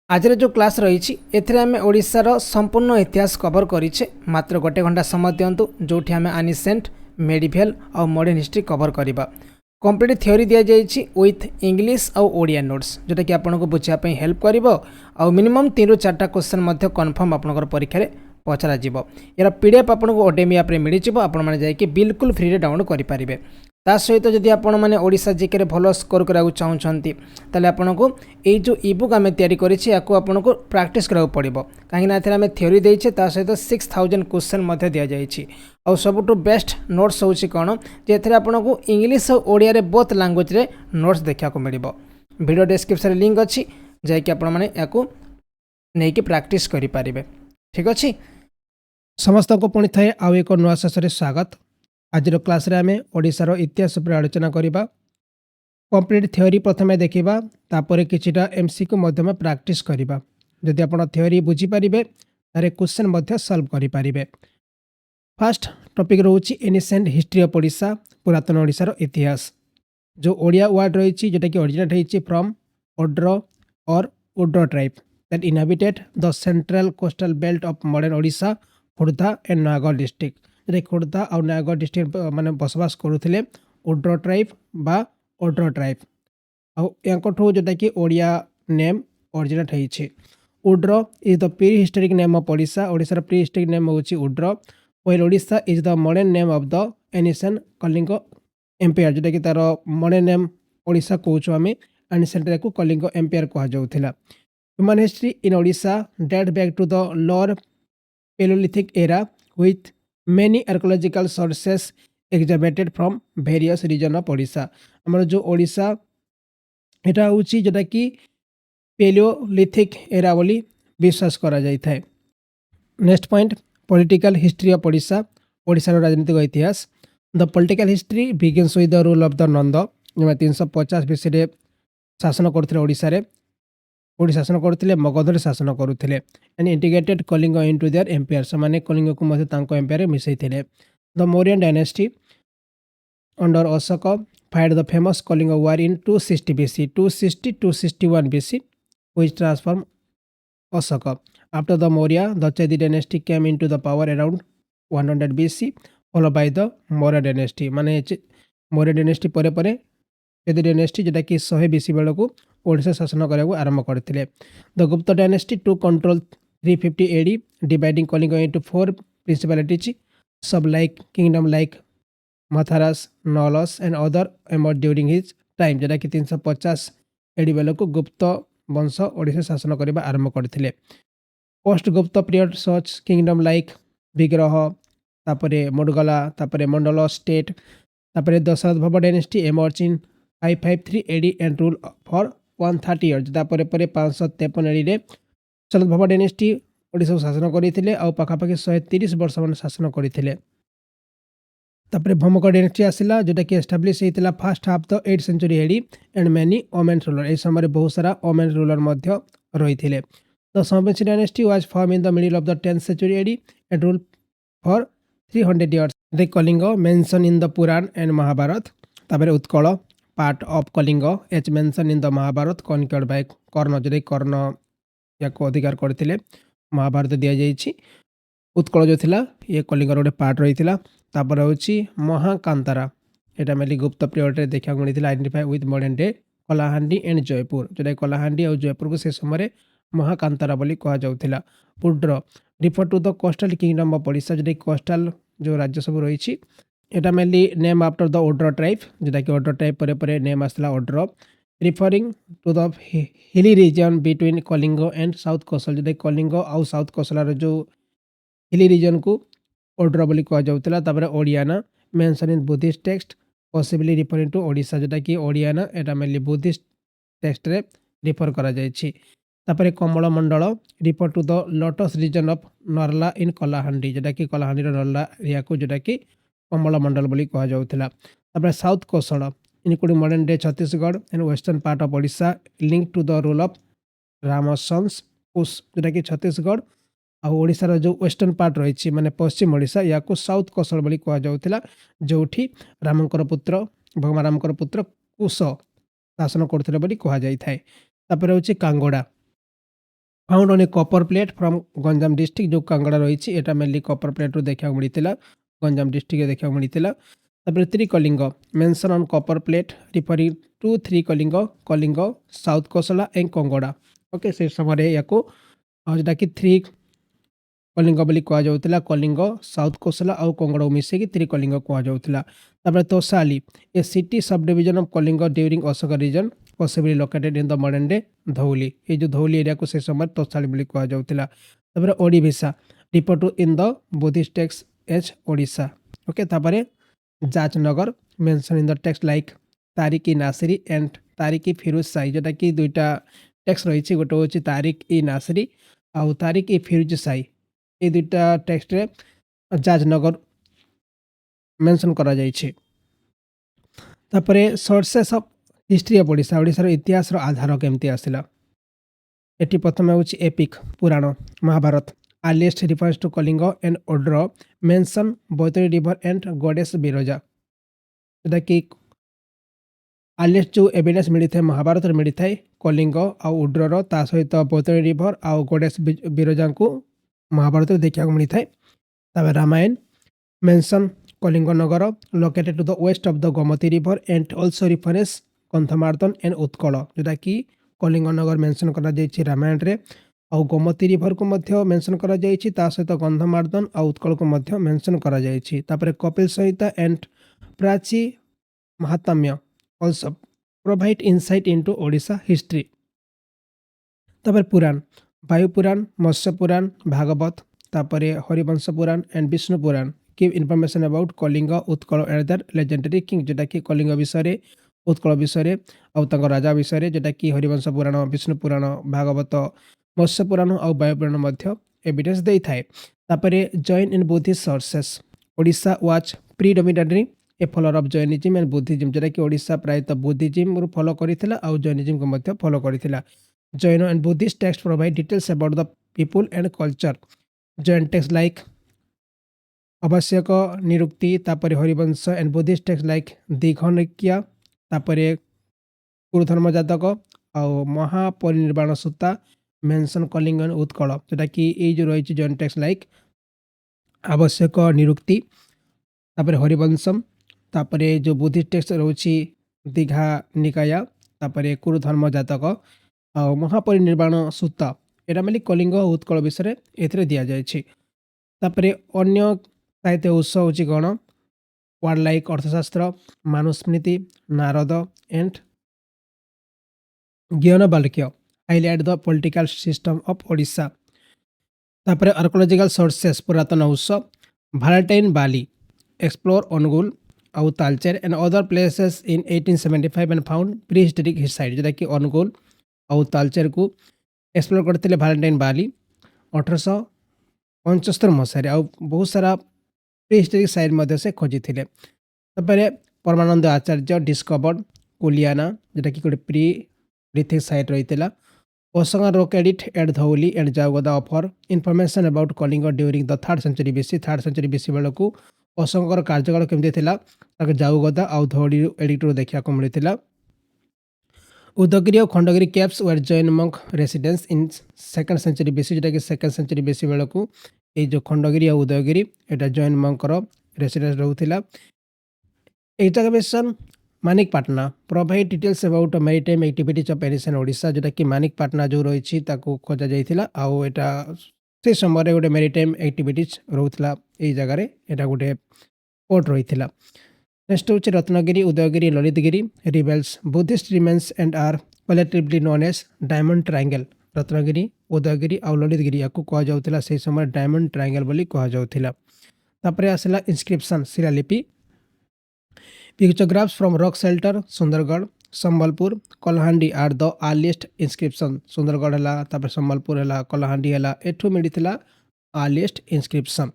आज जो क्लास रही आम ओडिशार संपूर्ण इतिहास कवर करें मात्र गोटे घंटा समय दिंतु जो आम एनिसेंट मेडिभल और मॉडर्न हिस्ट्री कवर करवा कंप्लीट थ्योरी दि जाइए विथ इंग्लिश और ओडिया नोट्स जोटा कि आपको बुझापी हेल्प कर मिनिमम 3 ରୁ 4टा क्वेश्चन कन्फर्म आपंकर परीक्षा पचरा यार पीडीएफ आपको ओडेमी आप मिल जाए बिल्कुल फ्री रे डाउनलोड करेंगे ता सहित जदि आपण मैंने ओडिशा जीके भल स्कोर कराया चाहते ताले आपको ये जो इबुक आम या प्राक्टिस कराया पड़ो कहीं आम थ्योरी देचे ता सहित 6000 क्वेश्चन दि जाइए और सबुठ बेस्ट नोट्स हूँ कौन जे आपको इंग्लिश और ओडिया बोथ लैंग्वेज रे नोट्स देखा मिल वीडियो डिस्क्रिप्शन लिंक अच्छी जैकि आपको प्राक्टिस करें ठीक अच्छे समस्त को पुणी थाए आउ एक नुआ शेष स्वागत आज क्लास रे आमे ओडिशार इतिहास पर आलोचना करिबा कंप्लीट थ्योरी प्रथमे देखिबा तापर किछिटा एमसीक्यू मध्यम प्रैक्टिस करिबा जदि आपण थ्योरी बुझी परिबे तारे क्वेश्चन मध्य सॉल्व करि परिबे। फर्स्ट टॉपिक रहउची एनिसेंट हिस्ट्री ऑफ ओडिशा पुरातन ओडिशार इतिहास जो ओडिया वर्ड रही जोटा कि ओरिजिनेट होइची फ्रॉम ओड्र और Odra tribe that inhabited the central coastal belt of modern Odisha Khordha and Nayagarh district जे खोर्धा और नयागढ़ डिस्ट्रिक्ट माने बसवास करुथिले ओड्र ट्राइब बा ओड्र ट्राइब आउ यांकठो जोटा कि ओडिया नेम ओरिजिनेट होइछि। Odra is the prehistoric name of Odisha ओडिशार प्री हिस्टोरिक नेम होछि Odra while Odisha is the modern name of the ancient Kalinga empire जोटा कि तार मॉडर्न नेम ओडिशा कहूछु आमे एनिसेंट को कलिंग एम्पायर कहा जाउथिला। Human history in Odisha date back to the lower Paleolithic era with many archaeological sources excavated from various region of Odisha। हमर जो ओडिशा एटा होची जोटा कि पेलियोलिथिक एरा बोली विश्वास करा जाय थाए। Next point political history of Odisha ओडिशार राजनीतिक इतिहास the political history begins with the rule of the Nanda जो 350 बीसी रे शासन करथिले ओडिशा रे ओडी शासन करथिले मगधर शासन करुथिले and integrated Kalinga into their empire समाने कलिंग को मध्ये तांको एम्पायर मिसैथिले। The Mauryan dynasty under Ashoka fight the famous Kalinga war in 260 BC 260 261 BC which transform Ashoka after the Maurya the Chedi dynasty came into the power around 100 BC follow by the Maurya dynasty माने Maurya dynasty परे परे Chedi dynasty जोटा कि 100 BC बेल को ओडिशा शासन करने आरंभ करते। The Gupta dynasty to control 350 AD dividing Kalinga into 4 principalities सब लाइक किंगडम लाइक मथारास नौलस and other emerge during his time जोटा कि 350 AD बेल को गुप्त वंश ओडिशा शासन करने आरंभ करते। पोस्ट गुप्त पीरियड सच किंगडम लाइक विग्रह तापरे मुडगला तापरे मंडल स्टेट तापरे दशरथ भव dynasty emerge in 553 AD and rule for 130 years तापर पर 553 AD रे दशरथ भव डायनेस्टी ओडिशा शासन करथिले आ पाखापाखि 130 वर्ष मन शासन करथिले। तापर भौमक डायनेस्टी आसिला जोटा कि एस्टाब्लिश हेतिला first half the 8th century AD and many ओमेन रूलर ए समय बहुत सारा ओमेन रूलर मध्य रहिथिले। The Somavanshi dynasty was form in the middle of the 10th century AD and rule for 300 years the Kalinga mention in the Purana and Mahabharata. तापर Utkal part of Kalinga एच mention in the Mahabharata conquered by Karna जो कर्ण या को अधिकार करते महाभारत दि जाइए। उत्कल जो थिला ये कलिंगर गोटे पार्ट रही तापर होची महाकांतारा एटा मेली गुप्त पीरियड रे देखा मिलता identify with modern day Kalahandi and Jaipur जोटा कलाहांडी और जयपुर को से समय महाकांतारा बोली कहा जाउथिला। पुड्र refer to the coastal kingdom of Odisha जो कोस्टल जो राज्य सब रही एटा mainly name after the Odra tribe जोटा कि ओड्र ट्राइब परे परे नेम आसला Odra referring to the hilly region between Kalinga and South Kosala जोटा कलिंग आउ साउथ कोसलार जो हिली रीजन को ओड्र बोली कहा जाउतला। तापर Odiyana mention in Buddhist text possibly referring to Odisha जोटा कि ओडियाना एटा मेनली बुद्धिस्ट टेक्स्ट रे रिफर करा जायछि। तापर Kamal Mandal refer to the lotus region of Narla in Kalahandi जोटा कि कलाहांडी नरला एरिया को जोटा कि कमल मंडल बोली कहा जाउथिला। तापर South Kosala including modern day Chhattisgarh and western part of Odisha link to the rule of रामसंस कुश जोटा कि छत्तीसगढ़ आ ओडिशार जो वेस्टर्न पार्ट रही माने पश्चिम ओडिशा या को साउथ कोसल बोली कहा जाउथिला जोठी रामकर पुत्र भगवान रामकर पुत्र कुश शासन करथिले बोली कहा जाय थाए। तापर होची Kangoda found on a copper plate from Ganjam district जो कांगड़ा रही एटा मेनली कॉपर प्लेट रू देखा मिलता गंजाम डिस्ट्रिक्ट देखा मिलता तापर Trikalinga mention on copper plate referring to three Kalinga Kalinga South Kosala and Kangoda okay से समय या जोटा कि थ्री कलिंग बोली कहुला कलिंग साउथ कोसला और कंगड़ा मिसेक त्रिकलिंग कहुला Tosali a city subdivision of Kalinga during Ashoka region possibly located in the modern day Dhauli ये जो धौली एरिया को से समय तोसाली बोली कहुला Odisha report to in the Buddhist text as Odisha okay Jajnagar mention in the text like Tarikh i Nasiri and Tariq इ फिरोज साई जोटा कि दुईटा टेक्स्ट रही गोटे हूँ तारिक इ नासिरी आउ तारिक इ फिरोज साई ये दुईटा टेक्स्ट रे जाजनगर मेंशन करा जाइछे। तापरे sources of history of Odisha ओडिशार इतिहास आधार केमती आसिला एटी प्रथम हूँ epic Purana Mahabharata earliest refers to Kalinga and Odra mention Baitarani river and goddess Birja जोटा कि अर्लीस्ट जो एविडेंस मिलता है महाभारत मिलता है कलिंग आ उड्रर ता सहित बैतरणी रिवर आ गॉडेस बिरजा को महाभारत देखा मिलता है। Ramayana mention Kalinga Nagar located to the west of the Gomati river and also reference Kandhamardan and Utkal जोटा कि कलिंग नगर मेंशन करा जाइछि रामायण रे और गोमती रिवर को मध्य मेंशन करा जाइछि ता सहित गंधमार्दन और उत्कल को मध्य मेंशन करा जाइछि। तापरे कपिल संहिता and Prachi Mahatmya also provide insight into Odisha history. तापर पुराण वायु पुराण मत्स्य पुराण भागवत तापरे Harivamsha Purana and Vishnu Purana give information about Kalinga Utkal and the legendary king जोटा कि कलिंग विषय उत्कल विषय और राजा विषय जोटा कि हरिवंश पुराण विष्णु पुराण भागवत मत्स्य पुराण और वायु पुराण मध्य एविडेंस दे थाए। तापरे Jain and Buddhist sources Odisha was predominantly a follower of Jainism and Buddhism जोटा कि ओडिशा प्रायतः बुद्धिज्म रू फॉलो करथिला और जैनिज्म को मध्य फॉलो करथिला। Jain and Buddhist text provide details about the people and culture Jain text like Avashyaka Niryukti तापरे Harivamsha and Buddhist text like Dighanikaya तापरे कुरुधर्म जातक और महापरिनिर्वाण सूता मेंशन कलिंग एंड उत्कल जोटा कि ये जो रही जैन टेक्स्ट लाइक आवश्यक निरुक्ति तापरे हरिवंशम तापरे जो बुद्धिस्ट टेक्स्ट रही दीघा निकाया तापरे कुरुधर्म जातक और महापरिनिर्वाण सूता एटा मिली कलिंग और उत्कल विषय ए दि जाए। तापरे अन्य साहित्य उत्स हूँ कौन वार्ड लाइक अर्थशास्त्र Manusmriti Narada and Yajnavalkya highlight the political system of Odisha. तापरे आर्कोलॉजिकल सोर्सेस पुरातन उत्स भालेटाइन बाली एक्सप्लोर अनुगुल और Talcher and other places in 1875 and found pre historic site जोटा कि अनुगुल और तालचेर को एक्सप्लोर करते भालेटाइन बाली 1875 मसीह और बहुत सारा प्री हिस्टोरिक साइट मध्य से खोजी थे। परमानंद आचार्य डिस्कवर्ड कुलियाना जोटा कि गोटे प्री लिथिक साइट रही है। ओसंगा rock edit at Dhauli and जावगदा offer information about Kalinga during the 3rd century BC 3rd century BC bell को ओसंगर कार्यकाल केमती था जावगदा और धौली एडिट देखा मिलता। उदयगिरी और Khandagiri caves were Jain monk residence in 2nd century BC जोटा कि 2nd सेंचुरी बीसी बेल को ये जो खंडगिरी और उदयगिरी एटा जैन मंकर रेसिडेंस रोला। Excavation Manikapatna provide details about maritime activities of ancient Odisha जोटा कि मानिकपाटना जो रही खोजा जाइथिला आउ एटा से समय गोटे मैरिटाइम एक्टिविटीज रोला ये जगह एटा गोटे पोर्ट रही। नेक्स्ट हूँ Ratnagiri Udayagiri Lalitgiri reveals Buddhist remains and are collectively known as diamond triangle Ratnagiri Udayagiri और ललितगिरी या कहुला से समय डायमंड ट्रायंगल बोली कहुला। तापरे आसला इंस्क्रिप्शन शिलालिपि pictographs from rock shelter Sundargarh Sambalpur Kalahandi are the earliest inscription Sundargarh है संबलपुर है कलाहांडी है एठू मिलता अर्लीस्ट इंस्क्रिप्शन।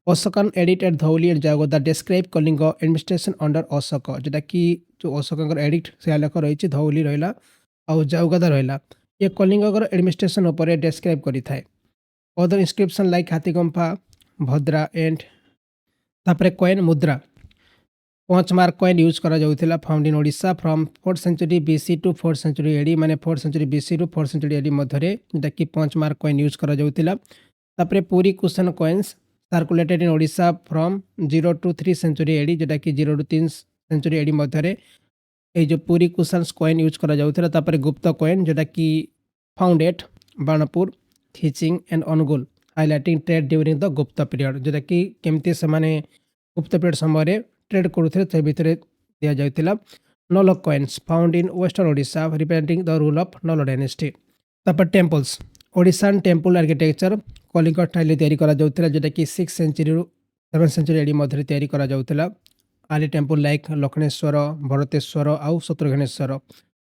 अशोकन एडिट at Dhauli and Jaugada describe Kalinga administration under Ashoka जोटा कि जो अशोक एडिट शिलालेख रही धौली रहा और जागोदा रहा ये कलिंग एडमिनिस्ट्रेशन उपर डिस्क्राइब करें। Other inscription like Hathigumpha Bhadra and तापरे कॉइन मुद्रा 5 मार्क कॉइन यूज करा जाउथिला found in Odisha from 4th century BC to 4th century AD माने 4th century BC to 4th century AD मध्यरे जेटा कि 5 मार्क कॉइन यूज करा जाउथिला। तापरे Puri Kushan coins circulated in Odisha from 0 to 3 century AD जेटा कि 0 टू 3 सेंचुरी एडी मध्यरे ए जो पूरी कुशन कॉइन यूज करा जाउथिला। तापरे गुप्त कॉइन जेटा कि found at Banpur Khiching and Anugul highlighting trade during the Gupta period जेटा कि केमती से माने गुप्त पीरियड समय ट्रेड करुଥିଲେ ସେ ଭିତରେ ଦିଆଯାଇଥିଲା। Nala coins found in western Odisha representing the rule of Nala dynasty. तापर टेम्पल्स ओडिशान टेम्पल आर्किटेक्चर कलिंग स्टाइल तैयारी करा जाउଥିଲା जेटा कि 6th century 7th century AD मध्य तैयारी करा जाउଥିଲା। आली टेम्पल लाइक लक्ष्मणेश्वर भरतेश्वर आउ Shatrughneswara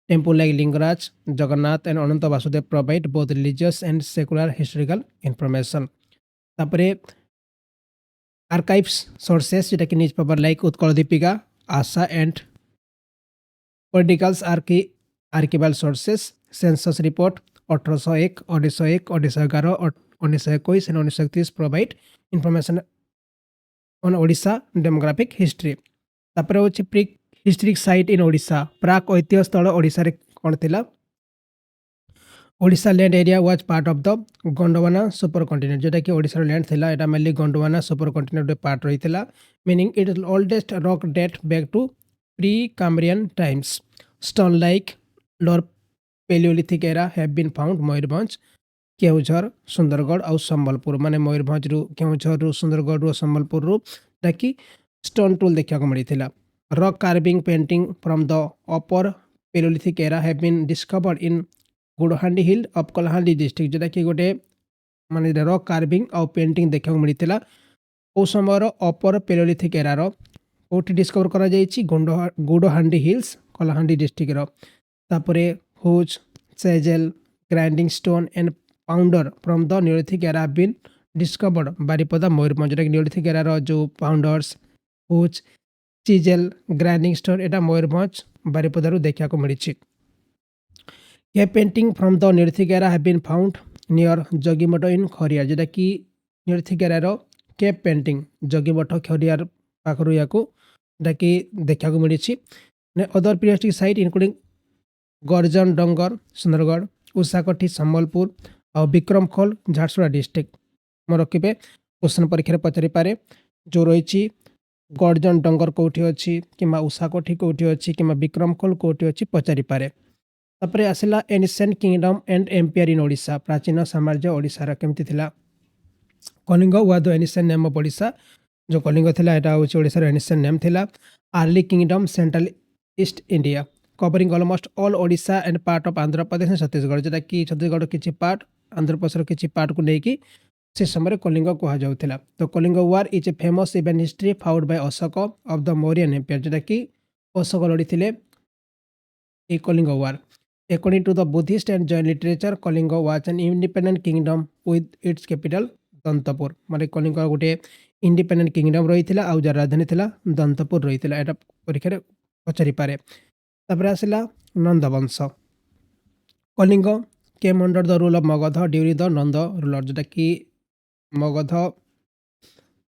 temple like Lingaraj Jagannath and Ananta Vasudev provide both religious and secular historical information. तापरे आर्काइव्स सोर्सेस जेटा कि newspaper like Utkal Dipika Asha and politicals archival sources census report 1801 1901 1911 1921 and 1931 provide information on Odisha demographic history. तापर होछि prehistoric site in Odisha प्राक ऐतिह्य स्थल ओडिशा रे कोन थिला। Odisha land area was part of the Gondwana supercontinent जेटा कि ओडिशा लैंड थिला एटा mainly Gondwana supercontinent part रहिथिला meaning it is oldest rock date back to Precambrian times. Stone like lower Paleolithic era have been found Mayurbhanj Keonjhar Sundargarh और संबलपुर माने मयूरभंज रु केउझर रु सुंदरगढ़ रु संबलपुर रु ताकि स्टोन टूल देखा मिलता। Rock carving painting from the upper Paleolithic era have been discovered in Gudahandi hill of Kalahandi district जेटा कि गोटे माने रॉक कार्विंग और पेंटिंग देखा मिलता। ओ समय अपर पेलियोलिथिक एरार कोठी डिस्कवर करा जायछि गुड़हांडी हिल्स कलाहांडी डिस्ट्रिक्ट तापरे hoes chisel grinding stone and pounder from the neolithic era have been discovered Baripada Mayurbhanj जेटा कि न्यूलिथिक एरार जो pounders hoes chisel grinding stone एटा मयूरभंज बारिपदारू देखा मिली। Cave painting from the neolithic era have been found near Jagimath in Khariar जेटा कि न्यूलिथिक एरार केव पेंटिंग जगीमठ खरियार पाखरु याकू जेटा कि देखा मिली। अदर पीरियड साइट इंक्लूडिंग गर्जन डंगर सुंदरगढ़ उषाकोठी संबलपुर और विक्रमखोल झारसुगुड़ा डिस्ट्रिक्ट मन रखिए क्वेश्चन परीक्षा पचारि पारे जो रही गर्जन डंगर कौटी अच्छी कि उषाकोठी कौटी अच्छी कि विक्रमखोल कौटी अच्छी पचारि पारे। तापर आसला ancient kingdom and empire in Odisha प्राचीन साम्राज्य ओडिशार केमती थिला। Kalinga was the ancient name of Odisha जो कलिंग थिला एटा होछि ओडिशार एनिसेंट नेम थिला। Early kingdom central east India covering almost all Odisha and part of Andhra Pradesh and Chhattisgarh जेटा कि छत्तीसगढ़ किछि पार्ट आंध्र प्रदेश किछि पार्ट को लेकी से समय कलिंग कह जाउथिला। तो Kalinga war is a famous event history found by Ashoka of the Mauryan empire जेटा कि अशोक लड़ीथिले ए कलिंग वार। According to the Buddhist and Jain literature, Kalinga was an independent kingdom with its capital दंतपुर माने कलिंग गोटे इंडिपेंडेंट किंगडम रही आउ जार राजधानी थिला दंतपुर रही एटा परीक्षा पचारि पारे। तापर आसला Nandavansha Kalinga came under the rule of Magadha during the Nanda ruler जेटा कि मगध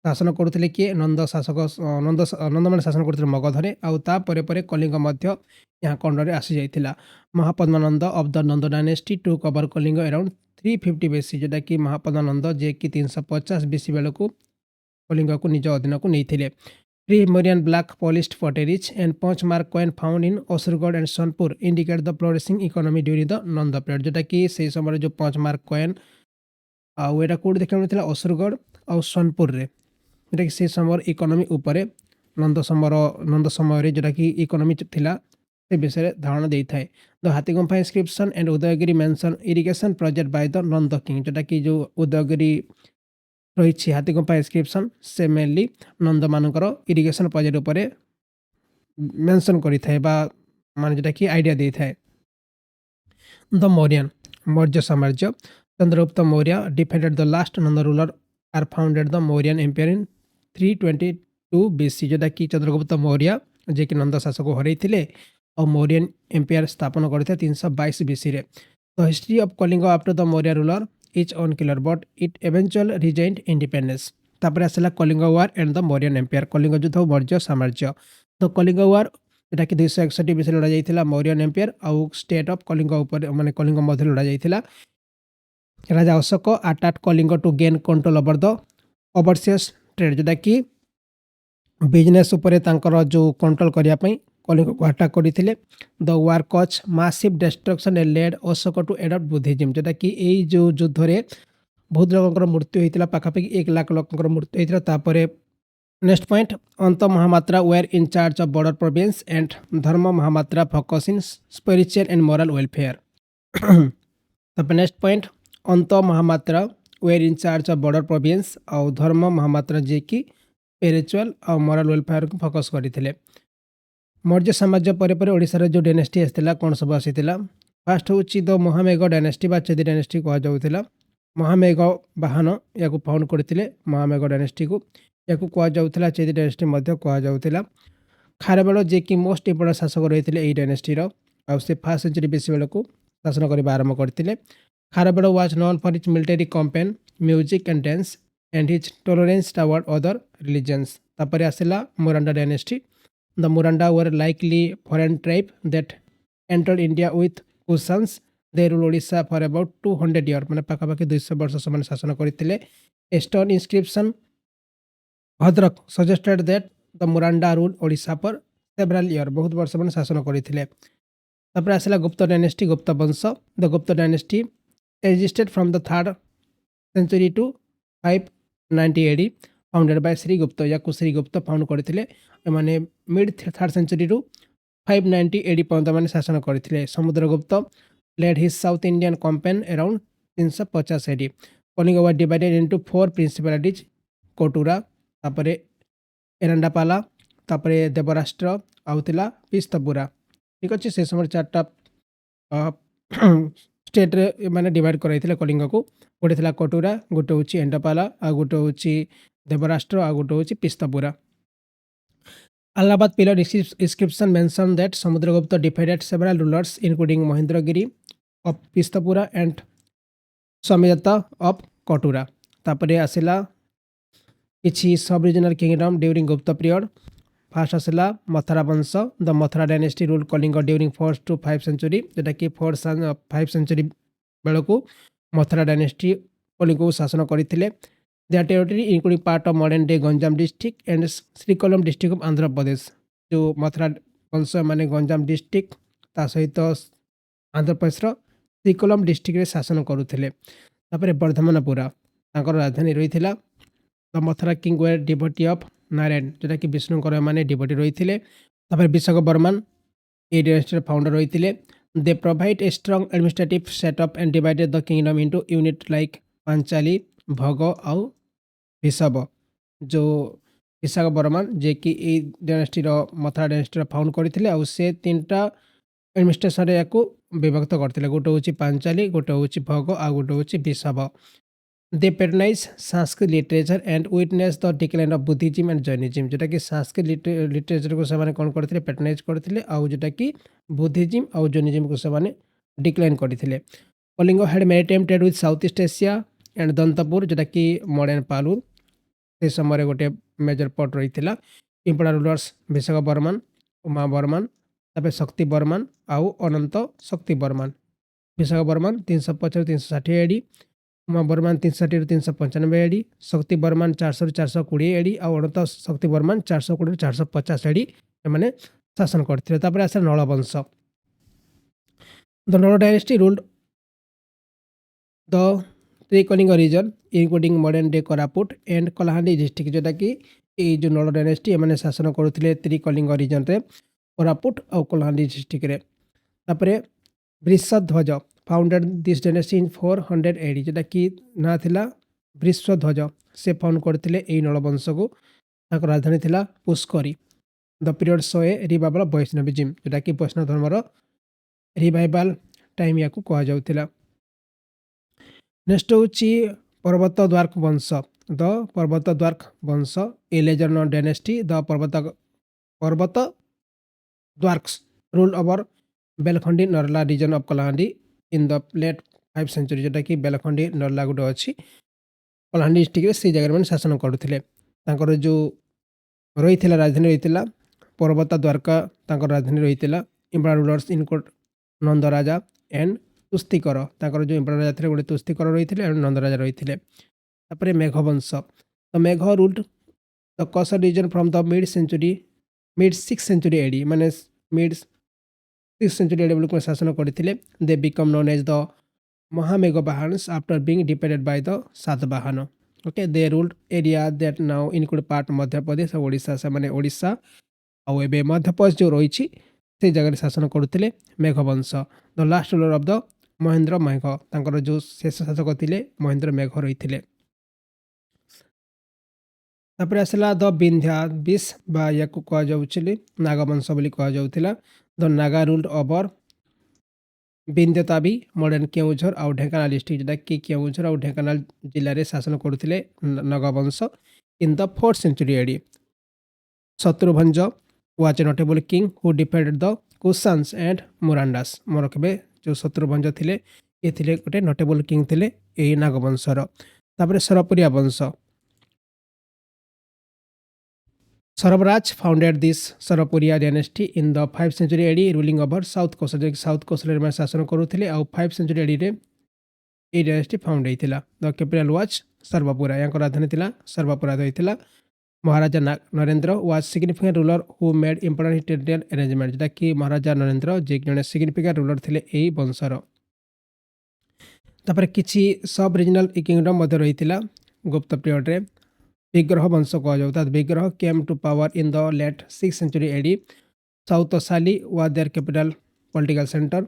शासन करते किए नंद शासक नंद मान शासन करते मगधरे आउ ता परे परे कलिंग मध्य यहाँ कंडरे आसी जाइथिला। Mahapadmananda of the Nanda dynasty to cover Kalinga around 350 BC जेटा कि महापद्मानंद जे कि 350 बीसी बेल को कलिंग को निज अधीन को नहीं। Pre Mauryan black polished pottery and 5 mark coin found in Asurgarh and Sonepur indicate the flourishing economy during the Nanda period जेटा कि से समय जो 5 मार्क कॉइन आउ एटा कोड देखा मिलता असुरगढ़ और सोनपुर रे जेटा कि से समय इकोनॉमी उपरे नंद समय जेटा कि इकोनॉमी थिला से विषय धारणा दे थाए। The Hathigumpha inscription and Udayagiri mention irrigation project by the Nanda king जेटा कि जो उदयगिरी रही हाथीगुम्फा इंस्क्रिप्शन से मेनली नंद मानकर इरिगेशन प्रोजेक्ट उपरे मेंशन करि थाए बा माने जेटा कि आइडिया दे थाए। द मौर्य साम्राज्य Chandragupta Maurya defended the last Nanda ruler आर founded the Mauryan empire in 322 BC जेटा कि चंद्रगुप्त मौर्य जे कि नंद शासक हरई थिले और मौर्यन एम्पायर स्थापन करते 322 बीसी रे। The history of Kalinga after the Maurya ruler is unclear but it eventual regained independence. तापर आसला Kalinga war and the Mauryan empire Kalinga युद्ध मौर्य साम्राज्य तो कलिंग वार जोटा कि 261 बीसी लड़ा जाइथिला मौर्यन एम्पायर आउ स्टेट ऑफ कलिंग ऊपर माने कलिंग मध्य लड़ा जाइथिला। राजा Ashoka attack Kalinga to gain control over the overseas trade जोटा कि बिजनेस उपरे तांकर जो कंट्रोल करिया पई कलिंग को अटैक करथिले। The war cause massive destruction and led Ashoka to adopt Buddhism जोटा कि एई जो युद्ध रे बहुत लोगों मृत्यु होता पाखापाखि 1 लाख लोगों मृत्यु होता। तापर next point Anta Mahamatra were in charge of border province and Dharma Mahamatra focus in spiritual and moral welfare. तापर next point Anta Mahamatra were in charge of border province और धर्म महामात्रा जे कि स्पिरिचुअल और मोरल वेलफेयर को फोकस करते। मौर्य साम्राज्य पर ओडिशार जो डायनेस्टी आसाला कौन सब आसाला फास्ट हूँ द महामेघ डायनेस्टी बा चेदी डायनेस्टी कहुला। महामेघ बाहन या फाउंड करते महामेघ डायनेस्टी को या कहुला चेदी डायनेस्टी कहुला। खारवेल जे कि मोस्ट इंपोर्टेंट शासक रही है डायनेस्टी आउ से 1st सेंचुरी बीसी बेल को शासन करने आरंभ करते। Kharavela was known for its military campaign music and dance and his tolerance toward other religions. तापर आसला Muranda dynasty. The Muranda were likely foreign tribe that entered India with Kushans. They rule Odisha for about 200 year माने पाखापाखि 200 वर्ष से शासन करते। A stone inscription Bhadrak suggested that the Muranda rule Odisha पर several year बहुत वर्ष मैंने शासन करते। तापर आसला गुप्त डायनेस्टी गुप्त वंश। The Gupta dynasty existed from the 3rd century to 590 AD founded by Srigupta या श्रीगुप्त फाउंड करते। माने mid 3rd century to 590 AD पर्यंत मैंने शासन करते। Samudragupta led his south Indian campaign around 350 AD. Kalinga was divided into 4 principalities Kottura तापर एरंडापाला तापर देवराष्ट्र आउतिला पिस्तपुरा। ठीक अच्छे से समय 4टा स्टेट रे माने डिवाइड कराइथिले कलिंग को। गोटे थिला कोटुरा गोटे होची एंडापाला आ गोटे होची देवराष्ट्र आ गोटे होची पिस्तपुरा। Allahabad pillar inscription mentioned that Samudragupta defeated several rulers including Mahendragiri of Pistapura and Swamidata of Kotura. तापरे आसिला किछि sub regional kingdom during Gupta period. First आसिला मथुरा वंश। The Mathura dynasty rule Kalinga during 4th to 5th century जोटा कि 5th century bell को Mathura dynasty Kalinga को शासन करते। Their territory including part of modern day Ganjam district and Srikakulam district of Andhra Pradesh. जो मथुरा वंश माने गंजाम डिस्ट्रिक्ट ता सहित आंध्र प्रदेश श्रीकोलम डिस्ट्रिक्ट रे शासन करुथिले। तापर वर्धमानपुरा तांकर राजधानी रही। The Mathara kings were devotee of Narayana जोटा कि विष्णुकर माने डिवोटी रही। तापर विशाख बर्मन ए डायनेस्टी फाउंडर रही। They provide a strong administrative setup and divided the kingdom into unit like पांचाली भोग आउ ऋषभ। जो विशाख बर्मन जे कि डायनेस्टी मथुरा डायनेस्टी फाउंड करते आउ से 3टा एडमिनिस्ट्रेशन या विभक्त करते। गोटे हूँ पांचाली गोटे हूँ भोग आ गोटे हूँ Rishabh. They patronize Sanskrit literature and witness the decline of Buddhism and Jainism जोटा कि संस्कृत लिटरेचर को से कौन करते पेट्रोनाइज करते आउ जोटा कि बुद्धिज्म और जैनिज्म को से डिक्लाइन करते। Kalinga had maritime trade with south east Asia and Dantapur जोटा कि मॉडर्न पालूर से समय गोटे मेजर पोर्ट रही है। इंपोर्टेंट रूलर्स विशाख बर्मन उमा बर्मन तापर शक्ति बर्मन आउ अनंत शक्ति बर्मन। विशाख बर्मन 350 360 एडी उमा बर्मन 360 395 एडी शक्ति बर्मन 400 420 एडी आउ अनंत शक्ति बर्मन 420 450 एडी एमाने शासन करथिले। तापर आसे नल वंश। The Nala dynasty ruled the Trikalinga region including modern day Koraput and Kalahandi district जोटा कि ये जो नल डायनेस्टी एमाने शासन करथिले त्रिकलिंग रीजन रे कोरापुट और कलाहांडी डिस्ट्रिक्ट रे। तापरे Vrishadhvaja founded this dynasty in 400 AD जोटा कि ना थिला वृषध्वज से फाउंड करथिले एई नल वंश को। ताकर राजधानी थिला Pushkari. The period saw a revival of Vaishnavism जोटा कि वैष्णव धर्मर रिवाइवल टाइम या कहा जाउथिला। नेक्स्ट हूँ पर्वत द्वारक वंश। द पर्वत द्वारक वंश ए legendary dynasty. The Parvat Dwarakas rule over Belkhandi Narla region of Kalahandi in the late 5th century जोटा कि बेलखंडी नरला गोटे अच्छी कलाहांडी डिस्ट्रिक्ट से जगह मैंने शासन करुले। जो रही राजधानी रही पर्वता द्वारका तांकर राजधानी रही। Important rulers include Nandaraja and Tustikara, तांकर जो इम्पॉर्टेंट राजा थे गोटे तुस्तिकर रही एंड नंदराजा रही। मेघवंश, तो Megha ruled the Kaushal region from the mid 6th century AD, माने मिड 6th सेंचुरी एडी बेलू शासन करते। They become known as the Mahameghavahanas after being defeated by the Satavahana. Okay, they ruled area that now include part Madhya Pradesh और ओडिशा, से माने ओडिशा आउ एबे मध्य प्रदेश जो रही से जगह शासन करते Meghavansha. The last ruler of the Mahendra Megha, तांकर जो शेष शासक थे महेंद्र मेघ रही। तापर आसला द विंध्याबिस बा या नागवंश बोली कहुला। The Naga ruled over Vindhyatabi modern Keonjhar आउ ढेंकानाल डिस्ट्रिक्ट, जोटा कि केउझर आउ ढेंकानाल जिले में शासन करते Nagavansha in the 4th century AD. Shatrubhanja was a notable king who defended the Kushans and Murandas. मोर रखिबे जो शत्रुभंज थिले ये थिले गोटे नोटेबल किंग थिले एई नागवंशर। तापर सरपुरिया वंश, Sarabharaja founded this Sarpuriya dynasty in the 5th century AD ruling over south coast, जो साउथ कोस्ट में शासन करुले आउ 5th सेंचुरी एडी रे ये डायनेस्टी फाउंड होता। द कैपिटल वाज सर्वपुरा, या राजधानी थिला सर्वपुरा होता। Maharaja Narendra was significant ruler who made important territorial arrangement, जोटा कि महाराजा नरेंद्र जे जड़े सिग्निफिकेंट रूलर थे यही वंशर। तापर किछि सब रिजनल किंगडम रही गुप्त पीरियड रे। विग्रह वंश कहुता। Vigraha came to power in the late 6th century AD. Sautashali was their capital political centre.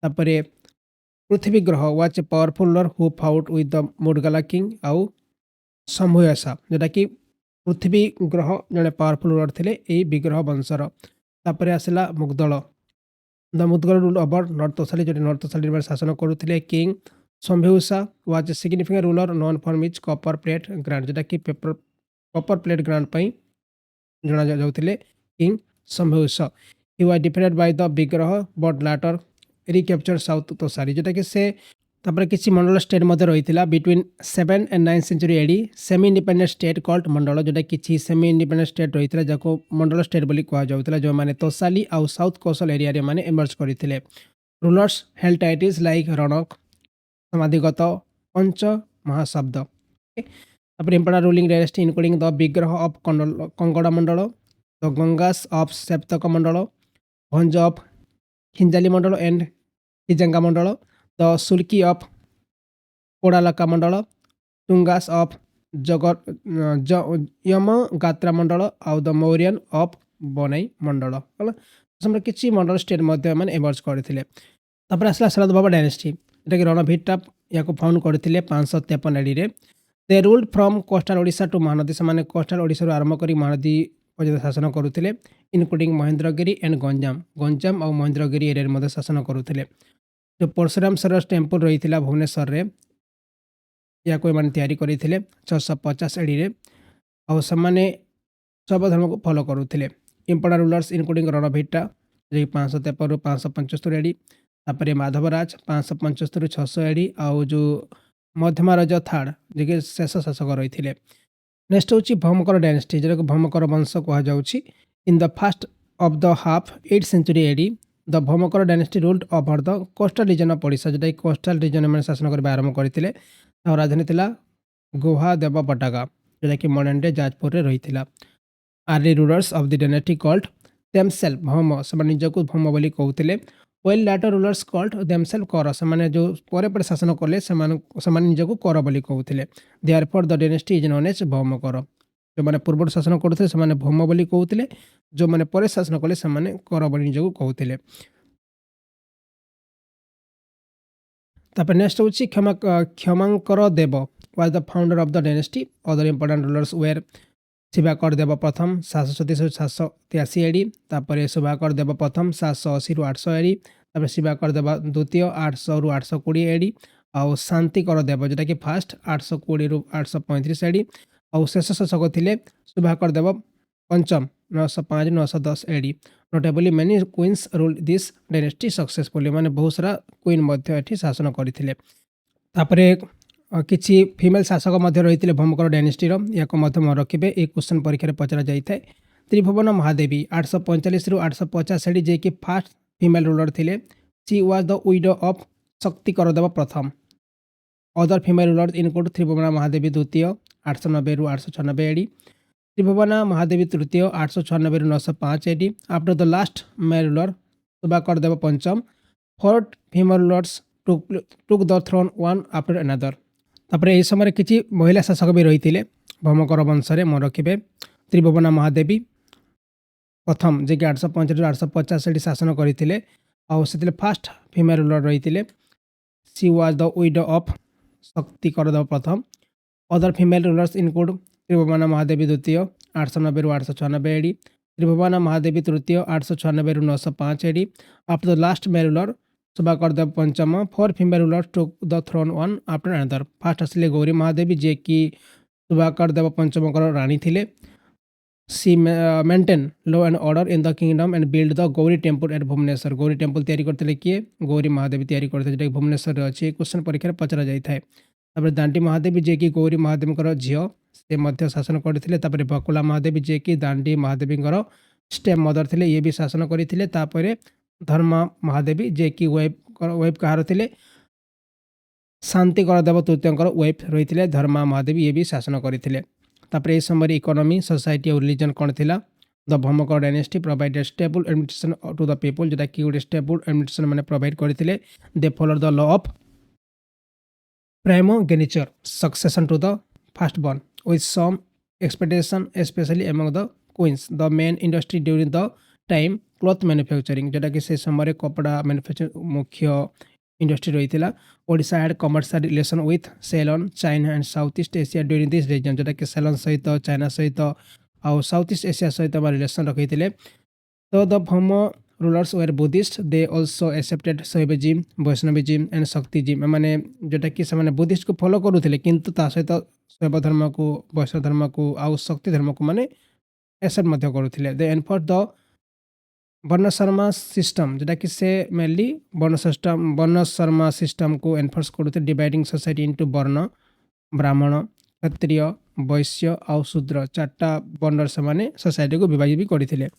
तापर Prithvigraha was a powerful ruler who fought with the Mudgala king आउ समूहसा, जोटा कि पृथ्वी ग्रह जड़े पावरफुल रूलर थे यही विग्रह वंशर। तापर आसला Mudgala, the Mudgala rule over नर्थशाली, जो नर्थशाली में शासन करुले। King Shambhuyasha was a significant ruler known for his copper plate grant, जोटा कि कॉपर प्लेट ग्रांट पर जना जाते king Shambhuyasha. He was defended by the Vigraha but later recapture south Tosali, जोटा कि से तापर किसी मंडल स्टेट रही between 7th and 9th century AD. Semi independent state called mandala, जोटा कि सेमी इंडिपेंडेंट स्टेट रही है जहाँ मंडल स्टेट बोली कहुला, जो मैंने तोसाली आउ साउथ कोस्टल एरिया रे माने इमर्ज करते। Rulers held titles like ranaka samadhigata pancha mahashabda. तापर important ruling dynasty including the Vigraha of Kongoda mandala, the Gangas of Svetaka mandala, Bhanja of Khinjali mandala and Khijjinga mandala, the Sulkis of Kodalaka mandala, Tungas of Yamagartta mandala आउ द मौर्यन ऑफ बनई मंडल। है किसी मंडल स्टेट मैंने एमर्ज करते। आसला शरद बाबा डायनेस्टी, जोटा कि रणभीटा या फाउंड करते 553 एडी रे। They ruled from coastal Odisha to Mahanadi, से कोस्टल ओडिशा आरंभ कर महानदी पर्यटन शासन करुले। इनक्लूडिंग महेंद्रगिरी एंड गंजाम और महेंद्रगिरी एरिया में शासन करुले। जो परशुराम सरस टेम्पल रही है भुवनेश्वर रे या कोई मैंने तैयारी करते 650 एडी रे, और से सब धर्म को फॉलो करुले। इंपोर्टेंट रूलर्स इनक्लूडिंग रणभीटा जो 553 ରୁ 575 एडी। तापर माधवराज 575 ରୁ 600 एडी, आउ जो मध्यमा राजा थार्ड जो कि शेष शासक रही है। नेक्स्ट हूँ भौमकर डायनेस्टी, जो भौमकर वंश कहुच्छी। In the first of the half 8th century AD the Bhaumakara dynasty ruled over the coastal region of Odisha, जोटा कोस्टल रीजन में शासन करने आरंभ करते। राजधानी थिला गुहा देव पटाका, जोटा कि मॉडर्न डे जाजपुर में रही है। Early rulers of the dynasty called themselves Bhauma, से निजक भौम बोली कहते। Well later rulers called themselves Kara, से जो पर शासन कले से निजक कर बोली कहते। Therefore the dynasty is known as Bhauma Kara, जो मैंने पूर्व शासन करते से भौम बोली कहते, जो मैंने पर शासन कले से कर बोली निजक कहते। तापर नेक्स्ट हूँ Kshemankara Deva was the founder of the dynasty. Other important rulers were Shivakara Deva Prathama 737 ରୁ 783 एडी। तापर शुभाकर देव प्रथम 780 ରୁ 800 एडी। तापर शिवाकर देव द्वितीय 800 ରୁ 820 एडी, आउ शांतिकर देव जोटा कि फास्ट 820 ରୁ 835 एडी, आउ शेष शासक थे शुभाकर देव पंचम 905 ରୁ 910 AD. Notably many queens ruled this dynasty successfully, माने बहुत सारा क्वीन मध्य एठी शासन करथिले। तापरे किछि फीमेल शासक रही भौमकर डायनेस्टी या मन रखिए, एक क्वेश्चन परीक्षा पचरा जाए। त्रिभुवन महादेवी 845 रु 850 जे कि फास्ट फीमेल रूलर थिले। She was the widow of शक्ति करदेव प्रथम। Other female rulers include त्रिभुवना Mahadevi द्वितीय 890 रु 896 एडी, त्रिभुवना महादेवी तृतीय 896 रु 905 AD. After the last male ruler Subhakaradeva Panchama, fourth female rulers took the throne one after another. तापर यह समय किसी महिला शासक भी रही थे भौमकर वंश में मन रखिए। त्रिभुवना महादेवी प्रथम जे कि 845 850 शासन करते आते फास्ट फीमेल रूलर रही थे। She was the widow of शक्ति करदेव प्रथम। Other female rulers include त्रिभुवना Mahadevi द्वितीय 890 रु 896 एडी, त्रिभुवना महादेवी तृतीय 896 रु 905 AD. After the last male ruler Subhakaradeva Panchama, four female ruler took the throne one after another. First आसिले गौरी महादेवी जे कि सुभाकरदेव पंचम राणी थिले। She maintain law and order in the kingdom and build the Gauri temple at Bhubaneswar. Gauri temple तैयारी करते किए? गौरी महादेवी तैयारी करते, जो भुवनेश्वर अच्छी क्वेश्चन परीक्षा पचरा जाए। दांडी महादेवी जे कि गौरी महादेवी झील से शासन करते। बकुला महादेवी जे कि दांडी महादेवी स्टेप मदर थे, ये भी शासन करते। धर्मा महादेवी जे कि वाइफ कहार थे? शांति करदेव तृतीय वाइफ रही थे धर्मा महादेवी, ये भी शासन करते। तापर ये समय इकोनॉमी सोसाइटी और रिलीजन कौन थी? The Bhaumakara dynasty provided stable administration to the people, जोटा कि गोटे स्टेबल एडमिनिस्ट्रेशन मैंने प्रोवाइड करते। They follow the law of primogeniture succession to the first born with some expectation especially among the queens. The main industry during the time cloth manufacturing, जोटा कि से समय कपड़ा मैन्युफैक्चरिंग मुख्य इंडस्ट्री रही थी। Odisha had commercial relation with Ceylon, China and south east Asia during this region, जोटा कि सेलन सहित चाइना सहित आउ साउथ ईस्ट एशिया सहित रिलेशन रखी थे। तो the Bhauma rulers were Buddhist, they also accepted Shaivism, Vaishnavism and Shaktism. मैंने जोटा कि बुद्धिस्ट को फॉलो करुले किंतु ता सहित शैव धर्म को, वैष्णव धर्म को आउ शक्ति धर्म को मैंने एक्सेप्ट करुले। They enforce the varnashrama system, जोटा कि से मेनली वर्णशर्मा सिस्टम को एनफोर्स करते, dividing society into varna, Brahmin, क्षत्रिय, वैश्य आउ शूद्र, चार्टा वर्ण से मैंने सोसाइटी को विभाजित भी करते।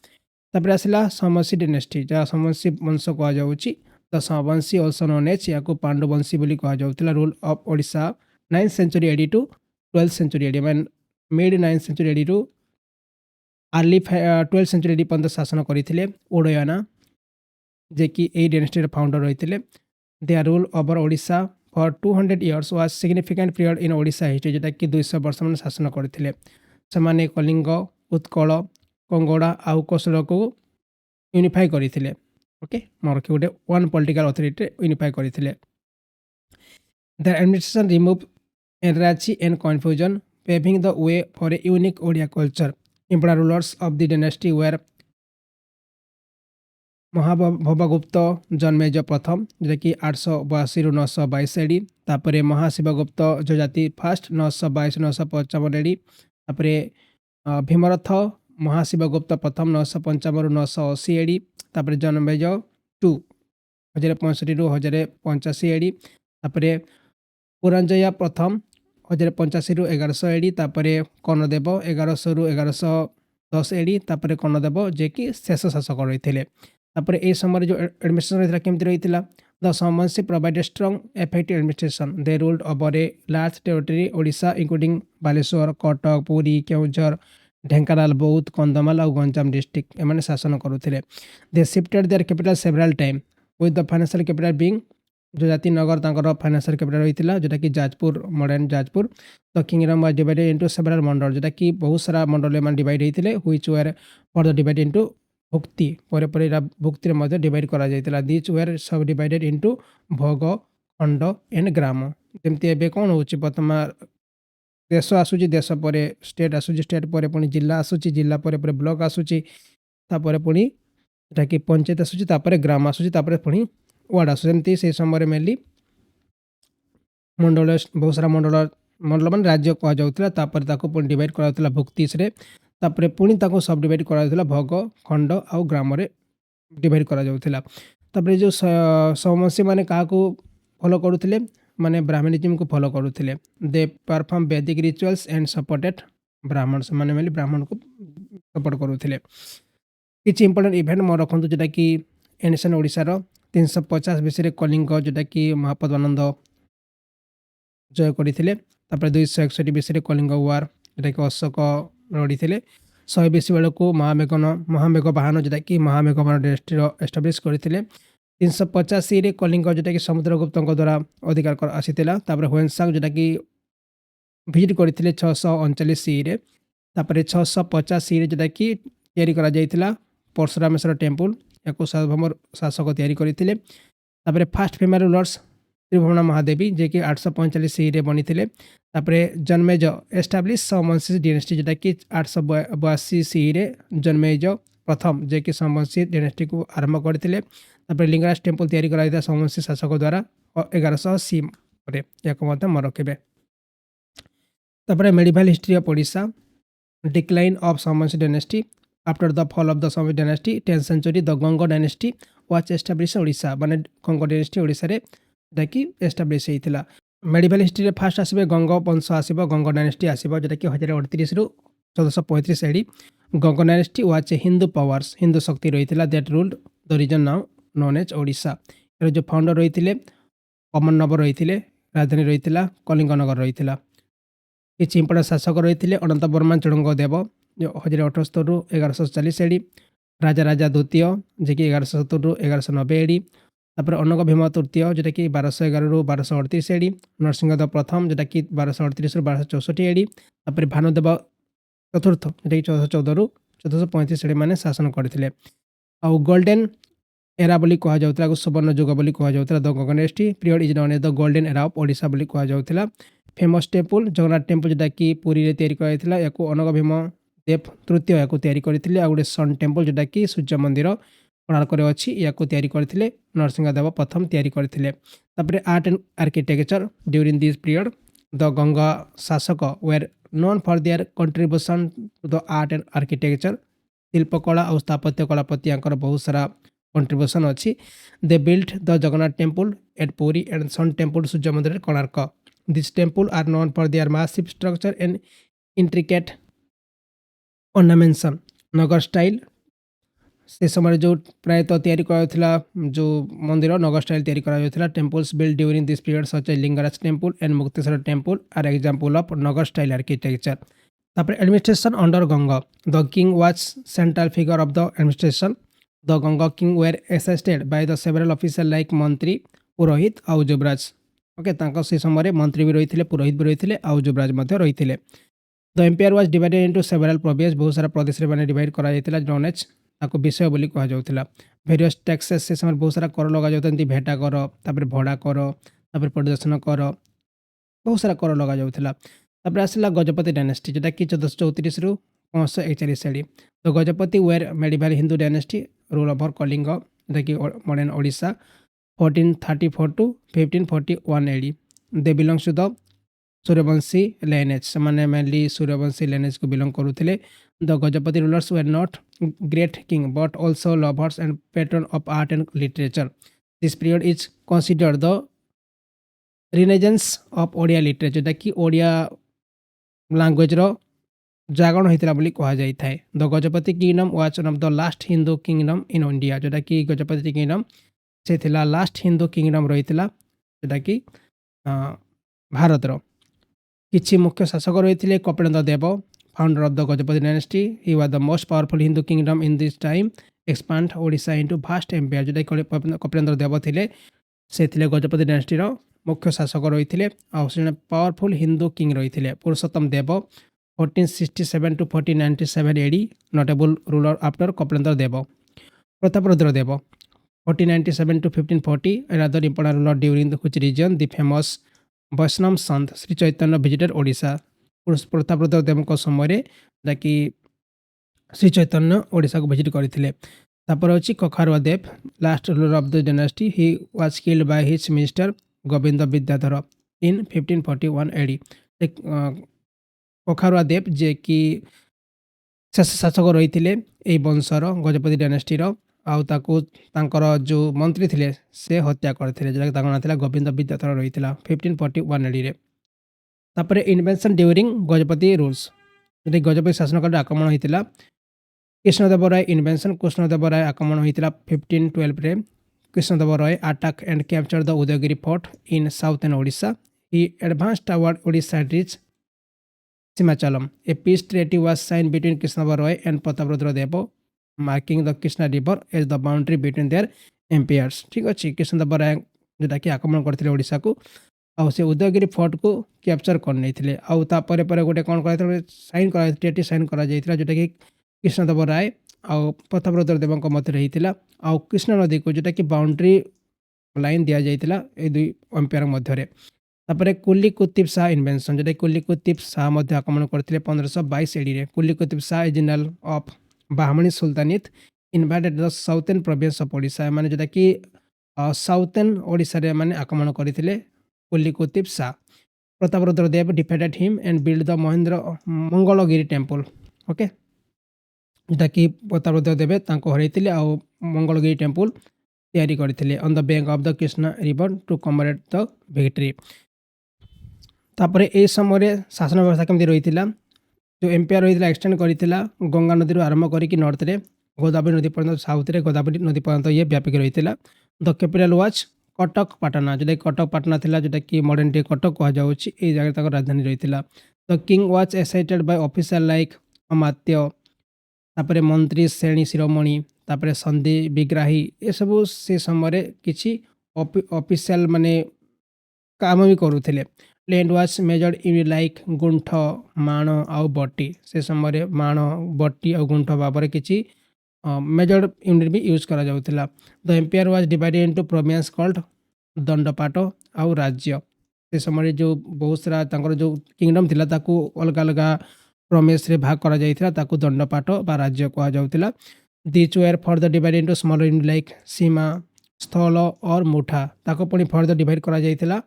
तापर आसला समवंशी डायनेस्टी, जहाँ समवंशी वंश कहुच्छी। The Somavamshi also known as, या पांडुवंशी बोली कहुला। Rule of Odisha 9th century AD to 12th century AD, mean mid 9th century AD to early 12th century AD पर्यंत शासन करते। ओडयाना जे कि ए डायनेस्टी फाउंडर रही थे। Their rule over Odisha for 200 years was significant period in Odisha history, जोटा कि 200 वर्ष मैंने शासन करते। से कलिंग, उत्कल, कंगड़ा आउ कौशल को यूनिफाई करते। ओके, मोर कि गोटे वन पॉलिटिकल अथॉरिटी यूनिफाई करते। Their administration remove anarchy and confusion, paving the way for a unique Odia culture. Important rulers of the dynasty were Mahabhavagupta Janmejaya Prathama, जो कि 882 रु 922 एडी। तापर महाशिवगुप्त जजाति फर्स्ट 922 955 एडी। तापर भीमरथ महाशिवगुप्त प्रथम 955 रु 980 एडी। तापर जन्मेजय 2 1065 रु 1085 एडी। तापर पुरंजय प्रथम 1085 रु 1100 एडी। तापर कर्णदेव 1100 रु 1110 एडी। तापर कर्णदेव जे कि शेष शासक रही थे। तापर ए समय जो एडमिनिस्ट्रेशन रही केमती रही था? The Somavamshi provided strong effective administration, they ruled over a large territory Odisha including Baleshwar, Cuttack, Puri, Keonjhar, Dhenkanal, Boudh, Kandhamal और गंजाम डिस्ट्रिक्ट एम शासन करुले। They shifted their capital several time with the financial capital being, जो जाति नगर तांकर फाइनेंशियल कैपिटल रही है, जोटा कि Jajpur, modern Jajpur. The kingdom was divided into several mandala, जोटा कि बहुत सारा मंडल में डिवाइड होते, which were further divide into bhukti, भुक्ति में डिवाइड करा। This were sub divided into bhoga, khanda and ग्राम। जमती एबे कौन होची वर्तमान देश आसूची, देश पर स्टेट आसूची, स्टेट पर पुणी जिला आसूची, जिला पर ब्लॉक आसूची, तापर पुणी जोटा कि पंचायत आसूची, तापर ग्राम आसूची, तापर पुणी वार्ड आसूची। एमती से समय मेनली मंडल, बहुत सारा मंडल मान राज्य कहुला। तापर ताको पुणी डिवाइड करा भुक्तिश रे, तापर पुणी ताको सब डिवाइड करा भोग, खंड आउ ग्राम रे डिवाइड करा जाउथिला। तापर जो समवंशी माने काको फॉलो करुले, माने ब्राह्मणिज्म को फॉलो करुले। दे परफॉर्म वैदिक रिचुअल्स एंड सपोर्टेड ब्राह्मण, से माने ब्राह्मण को सपोर्ट करुले। किसी इंपोर्टेंट इवेंट मन रखु जोटा कि एनएसएन ओडिशार 350 विषय कलिंग जोटा कि महापद आनंद जय करते। 261 विषय कलिंग वार जोटा कि अशोक लड़ी थे। 120 बेलू महामेघ बाहन जोटा कि महामेघ बाहन डेस्टिर एस्टाब्लीश करते। 385 कलिंग जोटा कि समुद्रगुप्त द्वारा अधिकार आसीला। हुएनसांग जोटा कि विजिट करते 639 तापर 685 जोटा कि तैयारी करा जाइतिला परशुरामेश्वर टेम्पल या सार्वभौम शासक तैयारी करते। फास्ट फेमर रूलर्स त्रिभुवन महादेवी जे कि 845 बनी थे। जन्मेज एस्टाब्लीश समवंशी डायनेस्टी जोटा कि 882 जन्मेज प्रथम जे कि समवंशी डायनेस्टी को आरंभ करते। लिंगराज टेम्पल तैयारी कराइता समवंशी शासक द्वारा 1100 मन रखे। Medieval history of Odisha decline of Somavamshi dynasty after the fall of the Somavamshi dynasty 10th century the Ganga dynasty was establish Odisha माने गंग डायनेस्टी ओडिशा रे कि एस्टाब्लिश होइतिला। मेडिवल हिस्ट्री रे फास्ट आसीबे गंग वंश आसीबो गंग डायनेस्टी आसीबो जेटा कि 1038 रु 1435 AD. Ganga dynasty was a Hindu powers Hindu शक्ति रहितिला that ruled the region now known as Odisha. एरो जो फाउंडर रहितिले कमन नगर रहितिले राजधानी रहितिला कलिंग नगर रहितिला। किछि इंपोर्टेंट शासक रहितिले अनंत वर्मा चुड़ंग देव जो 1078 रु 1140 एडी। राजा राजा द्वितीय जे कि 1170 रु 1190 एडी। अनग भीम तृतीय जोटा कि 1211 रु 1238 एडी। नरसिंहदेव प्रथम जोटा कि 1238 रु 1264 एडी। भानुदेव चतुर्थ जोटा कि 1414 रु 1435 एडी मैंने शासन करते। आउ गोल्डन एरा बोली कह जाउतला सुवर्ण युग बोली कह जाउतला the Ganga dynasty period is known as the golden era of Odisha बोली कह जाउतला। फेमस टेम्पल जगन्नाथ टेम्पल जोटा कि पुरी रे तैयारी कराइतिला याकू अनग भीम देव तृतीय याकू तैयारी करथिले। आ गुटे सन टेम्पल जोटा कि सूर्य मंदिर कोणार्क रे अछि याकू तैयारी करथिले नरसिंहदेव प्रथम तैयारी करथिले। Art and architecture during this period the Ganga शासक were known for their contribution to the art and architecture शिल्पकला और स्थापत्य कला प्रति बहुत सारा कंट्रीब्यूशन अच्छी। They built the Jagannath temple at Puri and sun temple सूर्य मंदिर Konark. This temple are known for their massive structure and intricate ornamentation. Nagara style से समय जो प्रायतः तैयारी करा जो मंदिर नगर स्टाइल तैयारी करा। Temples build during this period such as Lingaraj temple and Mukteshwar temple are example of Nagara style architecture. Administration under Ganga the king was central figure of the administration. The Ganga king were assisted by the several officer like mantri purohit आउ युवराज। Okay से समय मंत्री भी रही पुरोहित भी रही आउ युवराज रही। The empire was divided into several province बहुत सारा प्रदेश में डिवाइड करा नोन एज ताको विषय बोली कह जाउतला। वेरियस टैक्सेस से समय बहुत सारा कर लगा जाउता भेटा कर तापर भड़ा कर तापर परिदर्शन कर बहुत सारा कर लगा जाउतला। आसला गजपति डायनेस्टी जोटा कि 1434 रु 541 एडी। तो Gajapati were medieval Hindu dynasty rule over Kalinga जोटा कि modern Odisha 1434 to 1541 AD. They belongs to the Suryavanshi lineage से मेनली सूर्यवंशी लाइनेज को बिलोंग करुले। The Gajapati rulers were not great king but also lovers and patron of art and literature. This period is considered the renaissance of Odia literature जोटा कि Odia language रो जागरण होता बोली कह जाए। The Gajapati kingdom was one of the last Hindu kingdom in India जोटा कि Gajapati kingdom से थिला लास्ट हिंदू किंगडम रही जोटा कि भारत रो। किछि मुख्य शासक रही Kapilendra Deva founder of the Gajapati dynasty he was the most powerful Hindu kingdom in this time expand Odisha into vast empire जोटा कपिलेन्द्र देव थे से गजपति डायनेस्टी रो मुख्य शासक रही पावरफुल हिंदू किंग रही। Purushottama Deva 1467 to 1497 AD notable ruler after Kapilendra Deva. Prataparudra Deva 1497 to 1540 another important ruler during which region the famous Vaishnava sant Shri Chaitanya visited Odisha. Prataparudra Deva समय कि श्री चैतन्य ओडिशा को विजिट करते। अच्छी Kakharua Deva last ruler of the dynasty he was killed by his minister Govinda Vidyadhar in 1541 AD. Kakharua Deva जे कि शासक रही वंशर गजपति डायनेस्टीर आउ जो मंत्री थे से हत्या करते जोटा ना था गोविंद विद्याधर रही 1541 एडी रे। इन्वेंशन ड्यूरिंग गजपति रूल्स जोटा गजपति शासन काल आक्रमण होता कृष्णदेवराय इन्वेंशन कृष्णदेवराय आक्रमण होता 1512 Krishnadevaraya attack and capture the Udayagiri fort in southern Odisha he advance toward Odisha reach Simachalam. A peace treaty was signed between Krishnavaraya and Prataparudra Devo, marking the Krishna River as the boundary between their empires. ठीक अच्छे कृष्णदेवराय जोटा कि आक्रमण करते ओडिशा को आउ से Udayagiri fort को कैप्चर कर नहीं आउ तापर पर गोटे कौन कर साइन कर ट्रेटी साइन कर जोटा कि कृष्णदेवराय आउ प्रतापरुद्र देव मध्य होता आउ कृष्ण नदी को जोटा कि बाउंड्री लाइन दि जाता ये दुई अंपायर मध्य तापर कुली कुतुब शाह इन्वेंशन जोटा कुली कुतुब शाह मध्य आक्रमण करते 1522 AD Quli Qutb Shah general of Bahmani sultanate invited the southern province of Odisha माने जोटा कि साउथर्न ओडिशा रे माने आक्रमण करते Quli Qutb Shah Prataparudra Deva defeated him and build the Mahendra Mangalagiri temple okay जोटा कि प्रतापरुद्र देव हरते आउ मंगलगिरी टेम्पल तैयारी करते on the bank of the Krishna river to commemorate the victory तापर ए समय शासन व्यवस्था केमती रही जो एम्पायर रही एक्सटेंड करता गंगा नदी आरंभ करके नॉर्थ रे गोदावरी नदी पर्यंत साउथ रे गोदावरी नदी पर्यंत ये व्यापिक रही the capital was Cuttack Patna जोटा कटक पाटना था जोटा कि मॉडर्न डे कटक कहुच्छी जगह राजधानी रही the king was excited by official like amatya तापर मंत्री श्रेणी शिरोमणि तापर संधि विग्राही ये सब से समय किसी ऑफिशियल माने काम भी करुले land was measured in like guntha mana आउ बटी से समय माण बटी और गुंठ भाव में किसी मेजर्ड यूनिट भी यूज करा जाउथिला the empire was divided into province called dandapata आउ राज्य से समय जो बहुत सारा तांकर जो किंगडम थिला ताकू अलग अलग प्रोविंस रे भाग करा जाइथिला ताकू दंडपाट बा राज्य कहा जाउथिला this were further divided into smaller unit like sima sthala और मुठा ताको पुणी फर्दर डिवाइड करा जाइथिला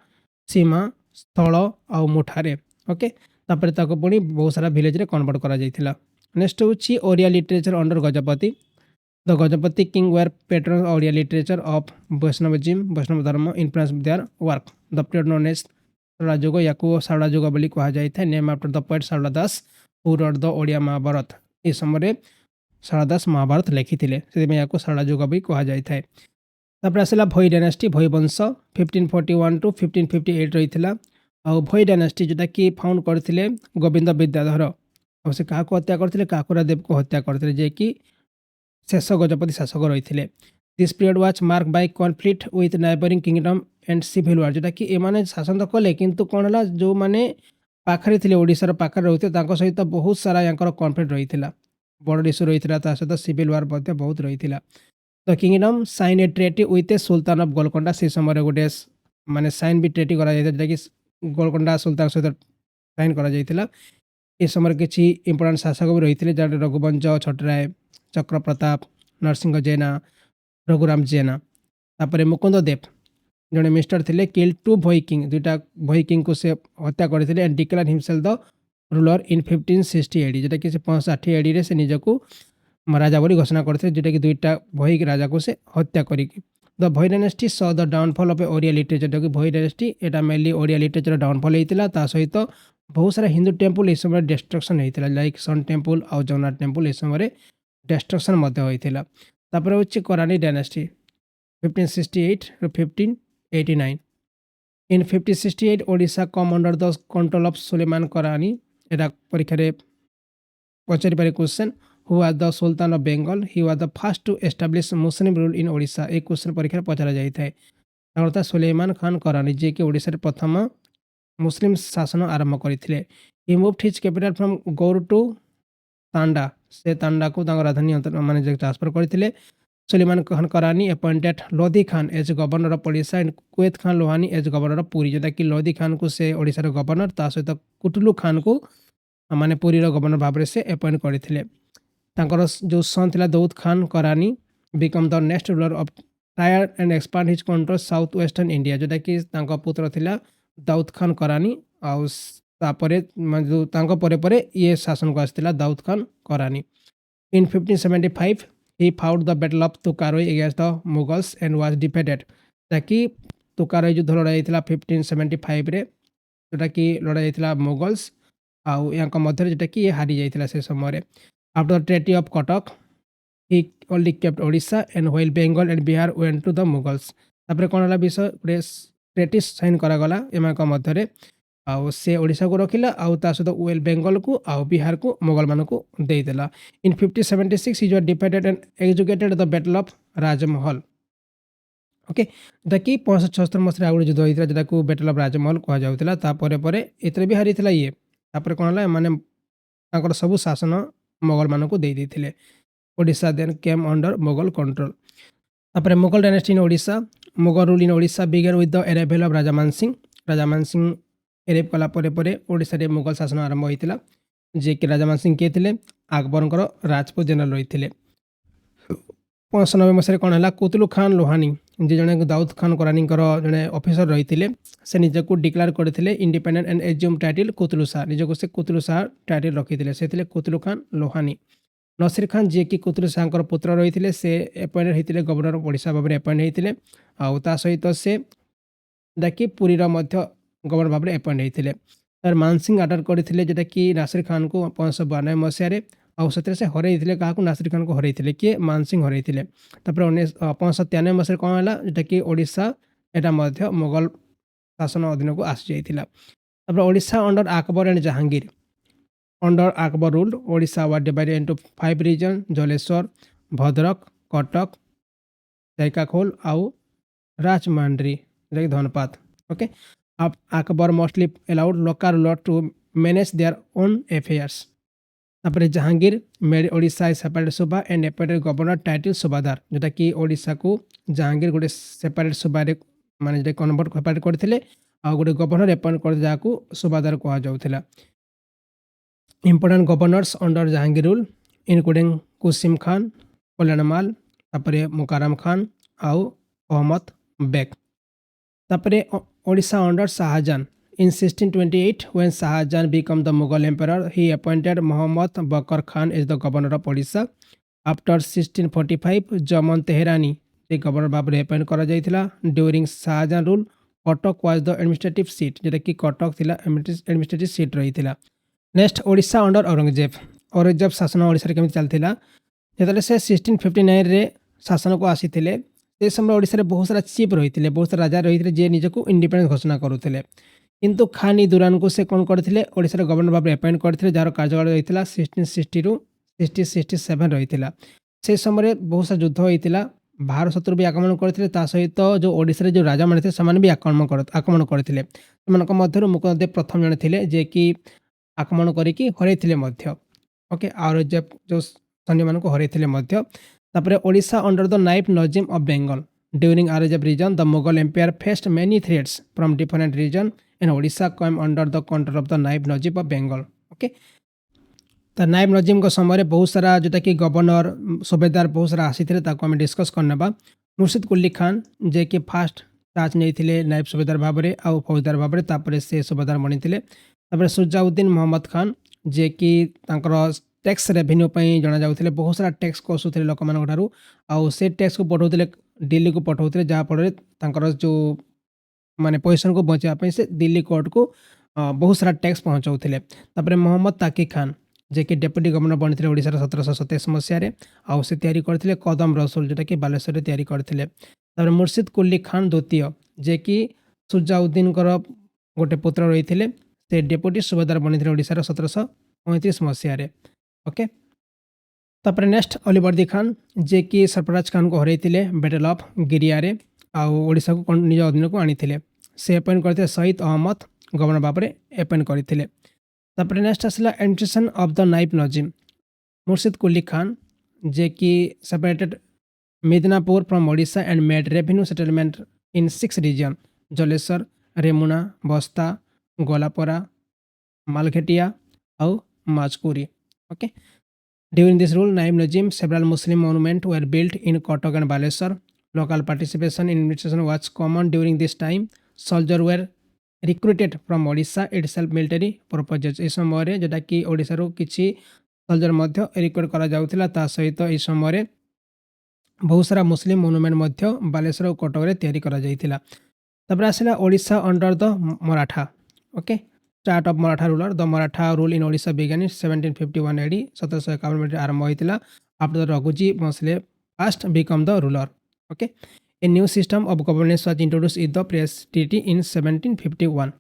सीमा स्थल आउ मुठारे ओके तापर ताको पुणी बहुत सारा विलेज रे कन्वर्ट करा जाइथिला नेक्स्ट होची Odia literature under Gajapati the Gajapati king were patron Odia literature of Vaishnavism वैष्णव धर्म influence their work the period known as Sarala Juga या सारड़ा जुग बोली कहा जाए name after the poet Sarala Das who wrote the Odia Mahabharata ये समय सारड़ा दास महाभारत लिखी से सारड़ा जुग भी कहा जाए तापर आसला भोई डायनेस्टी भोई वंश 1541 टू 1558 रही आ भोई डायनेस्टी जोटा कि फाउंड करते गोविंद विद्याधर और से क्या हत्या करते काकुरा देव को हत्या करते जे कि शेष गजपति शासक रही this period was mark by conflict with neighbouring kingdom and civil war जोटा कि एमाने शासन तो कले किंतु कौन है जो मैंने पाखे थे ओडिशार पाखे रोते सहित बहुत सारा यहाँ कॉन्फ्लिक्ट रही बड़ इश्यू रही सहित सिविल वार बहुत रही the kingdom sign a treaty with a sultan of Golconda से समय गोटे माने साइन भी ट्रेटी करा जोटा कि गोलकोंडा सुल्तान सहित साइन करा ये समय किसी इंपोर्टाट शासक भी रही जहाँ रघुवंश छटराय चक्र प्रताप नरसिंह जेना रघुराम जेना तापर मुकुंद देव जड़े मिस्टर थे किल टू भोई किंग दुईटा भोई किंग को से हत्या करते and declare himself the ruler in 1560 AD जोटा कि 65 एडी से निजको राजा बोली घोषणा करते जोटा कि दुईटा भोई राजा को से हत्या करी the Bhoi dynasty saw the downfall of Odia literature जो कि भोई डायनेस्टी एटा मेनली ओडिया लिटरेचर डाउनफॉल होता सहित बहुत सारा हिंदू टेम्पल इस समय डिस्ट्रक्शन होता लाइक सन टेम्पल आउ जगन्नाथ टेम्पल इस समय डिस्ट्रक्शन होता तापर हूँ Karrani dynasty 1568 to 1589 in 1568 Odisha come under the control of Sulaiman Karrani एटा परीक्षा पचारि पारे question who was the sultan of Bengal he was the first to establish Muslim rule in Odisha एक क्वेश्चन परीक्षा पचरा जाए सुलेमान खान करानी जे कि ओडिशा प्रथम मुस्लिम शासन आरंभ करते he moved his capital from Gaur to Tanda से तांडा को राजधानी माने ट्रांसफर करते Sulaiman Khan Karrani appointed Lodhi Khan as governor of Odisha and कुवैत Khan Lohani as governor of Puri जोटा कि लोधी खान को से ओडिशार गवर्नर ता सहित कुटुलू खान को माने पुरीर गवर्नर भाव से अपॉइंट करते जो सन था दाऊद खान करानी become the next ruler of tyre and expand his control south western India जोटा कि पुत्र थिला दाऊद खान करानी आउे ये शासन को आसाला दाऊद खान करानी इन 1575 he fought the battle of तुकारई against the Mughals and was defeated ताकि तुकारई युद्ध लड़ा जाता 1575 रे जोटा कि लड़ा जाता मुगल्स आउ यहाँ मध्य जोटा कि ये हारी जाता से समय आफ्टर ट्रेटी ऑफ कटक ହି only kept Odisha and while Bengal and Bihar went to the Mughals तापर कौन है विषय गोटे ट्रेटिस साइन करागला एम मध्य आउ से ओडिशा को रखिला आउ ता सहित वेल बेंगल को आउ बिहार को मुगल मान को देदेला इन 1576 is defeated and educated the battle of Rajmahal okay जोटा कि 576 मसीह आगे युद्ध होता है जोटा बैटल ऑफ राजमहल कहुला एथरे भी हारी ये तापर कौन है माने सब शासन मुगल मान को दे देते Odisha then came under Mughal control तापर Mughal dynasty in Odisha Mughal rule in Odisha began with the arrival of Raja Mansingh एरेव कला ओडिशा रे मुगल शासन आरंभ होता जे कि राजा मानसिंह किए थे अकबर राजपूत जनरल रही थे 95 मसीह कौन है कुतलू खान लोहानी जी जड़े दाऊद खान करानी जड़े ऑफिसर रही थे से निजक डिक्लेयर करते independent and assume title Qutlu Shah निजक से कुतलू शाह टाइटल रखी से कुतलू खान लोहानी नसीर खान जी कि कुतलू शाह पुत्र रही थे से अपॉइंटेड होते गवर्नर ऑफ ओडिशा भाव में अपॉइंट होते आउ सहित से डाकि पुरीर गवर्नर भाव में अपॉइंट होते तर मानसिंह आर्डर करते जोटा कि नासिर खान को 1592 मसीह आउ से हरई क्या नासिर खान को हरई किए मानसिंह हरई तापर 1593 मसीह कौन है जोटा कि ओडिशा यहाँ मुगल शासन अधीन को आसी जाता Odisha under Akbar and Jahangir under Akbar rule Odisha was divided into 5 region Jaleswar Bhadrak Cuttack जैकाखोल आउ राजमांड्री जो धनपात ओके अब Akbar mostly allowed local ruler to manage their own affairs तापर Jahangir made Odisha separate suba and appointed governor title subahdar जोटा कि ओडिशा को जहांगीर गोटे सेपरेट सूबा माने जो कन्वर्ट सेपरेट करते गोटे गवर्नर अपॉइंट कर जहाँ सूबादार कहुला important governors under Jahangir rule including Qasim Khan Kalyanmal तापर मुकाराम खान आउ अहमद बेग तापर Odisha under Shahjahan in 1628 when Shahjahan became the Mughal emperor he appointed Muhammad Bakr Khan as the governor of Odisha after 1645 Jaman Tehrani the governor भाव में अपॉइंट करा जाइथिला during Shahjahan rule Cuttack was the administrative seat जोटा कि कटक थिला एडमिनिस्ट्रेटिव सीट रही थिला next Odisha under Aurangzeb शासन ओडिशा रे केमिति चलथिला जेतले से 1659 रे शासन को आसीथिले से समय ओडिशा रे बहुत सारा चीफ रही थे बहुत सारा राजा रही थे जे निजको इंडिपेंडेंस घोषणा करुले किंतु खानी दुरान को से कौन करते ओडिशा गवर्नर भाव में अपॉइंट करते जार कार्यकाल रही 1660 रु 1667 रही से समय बहुत सारा युद्ध होता बाहर शत्रु भी आक्रमण करते सहित जो ओडिशा जो राजा मैंने थे से भी आक्रमण करते मध्य मुकुंददेव प्रथम जड़े थे जे कि आक्रमण करके हरई ओके औरंगजेब जो सैन्य मान हरई Odisha under the Naib Nazim of Bengal during Aurangzeb reign the Mughal empire faced many threats from different region and Odisha come under the control of the Naib Nazim of Bengal okay तो नाइफ नजीम को समय बहुत सारा जोटा कि गवर्नर सूबेदार बहुत सारा आसी थे आम डिस्कस करने मुर्शिद कुली खान जे कि फास्ट चार्ज नहीं नाइफ सूबेदार भाव में आउ फौजदार भाव में से सूबेदार बनी सुजाउद्दीन मोहम्मद खान जे कि टैक्स रेवेन्यू जना जाऊे बहुत सारा टैक्स को आसूले लोक मान आउ से टैक्स को पठाऊे दिल्ली को पठाऊे जहाँफल जो माने पोजिशन को बचापी से दिल्ली कोर्ट को बहुत सारा टैक्स पहुँचाऊे मोहम्मद ताकी खान जे कि डेप्यूटी गवर्नर बनी ओडिशा 1727 मसीह आउ से तैयारी करते कदम रसूल जोटा कि बालेश्वर तैयारी करते मुर्शिद कुली खान द्वितीय जे कि सुजाउद्दीन गोटे पुत्र रही से डेप्यूटी सूबेदार बनी ओडिशा 1735 मसीह ओके तापर नेक्स्ट अलीवर्दी खान जे कि सरफराज खान को हरई बैटल ऑफ गिरियारे आउ ओडिशा को निज अधीन को आनी से अपॉइंट करते शहीद अहमद गवर्नर भाव में अपॉइंट करते तापर नेक्स्ट आसला administration of the Naib Nazim Murshid Quli Khan जे कि separated Midnapore from Odisha and made revenue settlement in 6 region Jaleswar Remuna Basta Golapara Malghetia आउ Majkuri okay during this rule Naib Nazim several Muslim monument were built in Cuttack and Baleshwar local participation in administration was common during this time soldier were recruited from Odisha itself military purposes इस समय जोटा कि ओडिशा रो किछि soldier recruit करा जाउथिला ता सहित इस समय बहुत सारा मुस्लिम मोनुमेंट बालेश्वर और कटक रे तैयारी करा जाइथिला तापर आसला Odisha under the Maratha okay start of Maratha ruler the Maratha rule in Odisha began in 1751 AD 1751 आरंभ होता after the Raghuji Bhonsle first become the ruler. Okay, a new system of governance was introduced in the press treaty in 1751.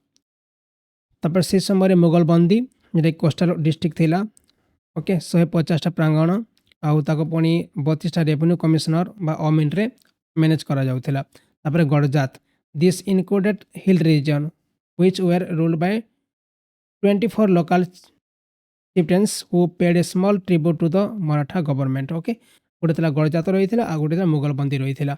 ତାପରେ ସେ ସମୟରେ ମୋଗଲ ବନ୍ଦୀ ଯେଉଁଟାକି coastal district ଥିଲା। Okay, 150ଟା ପ୍ରାଙ୍ଗଣ ଆଉ ତାକୁ ପୁଣି 32ଟା ରେଭିନ୍ୟୁ କମିଶନର ବା ଅମିନ୍ରେ ମ୍ୟାନେଜ୍ କରାଯାଉଥିଲା। ତାପରେ Garjat, this included hill region which were ruled by 24 local chieftains who paid a small tribute to the Maratha government. Okay, ଗୋଟେ ଥିଲା ଗଡ଼ଜାତ ରହିଥିଲା ଆଉ ଗୋଟେ ଥିଲା ମୋଗଲ ବନ୍ଦୀ ରହିଥିଲା।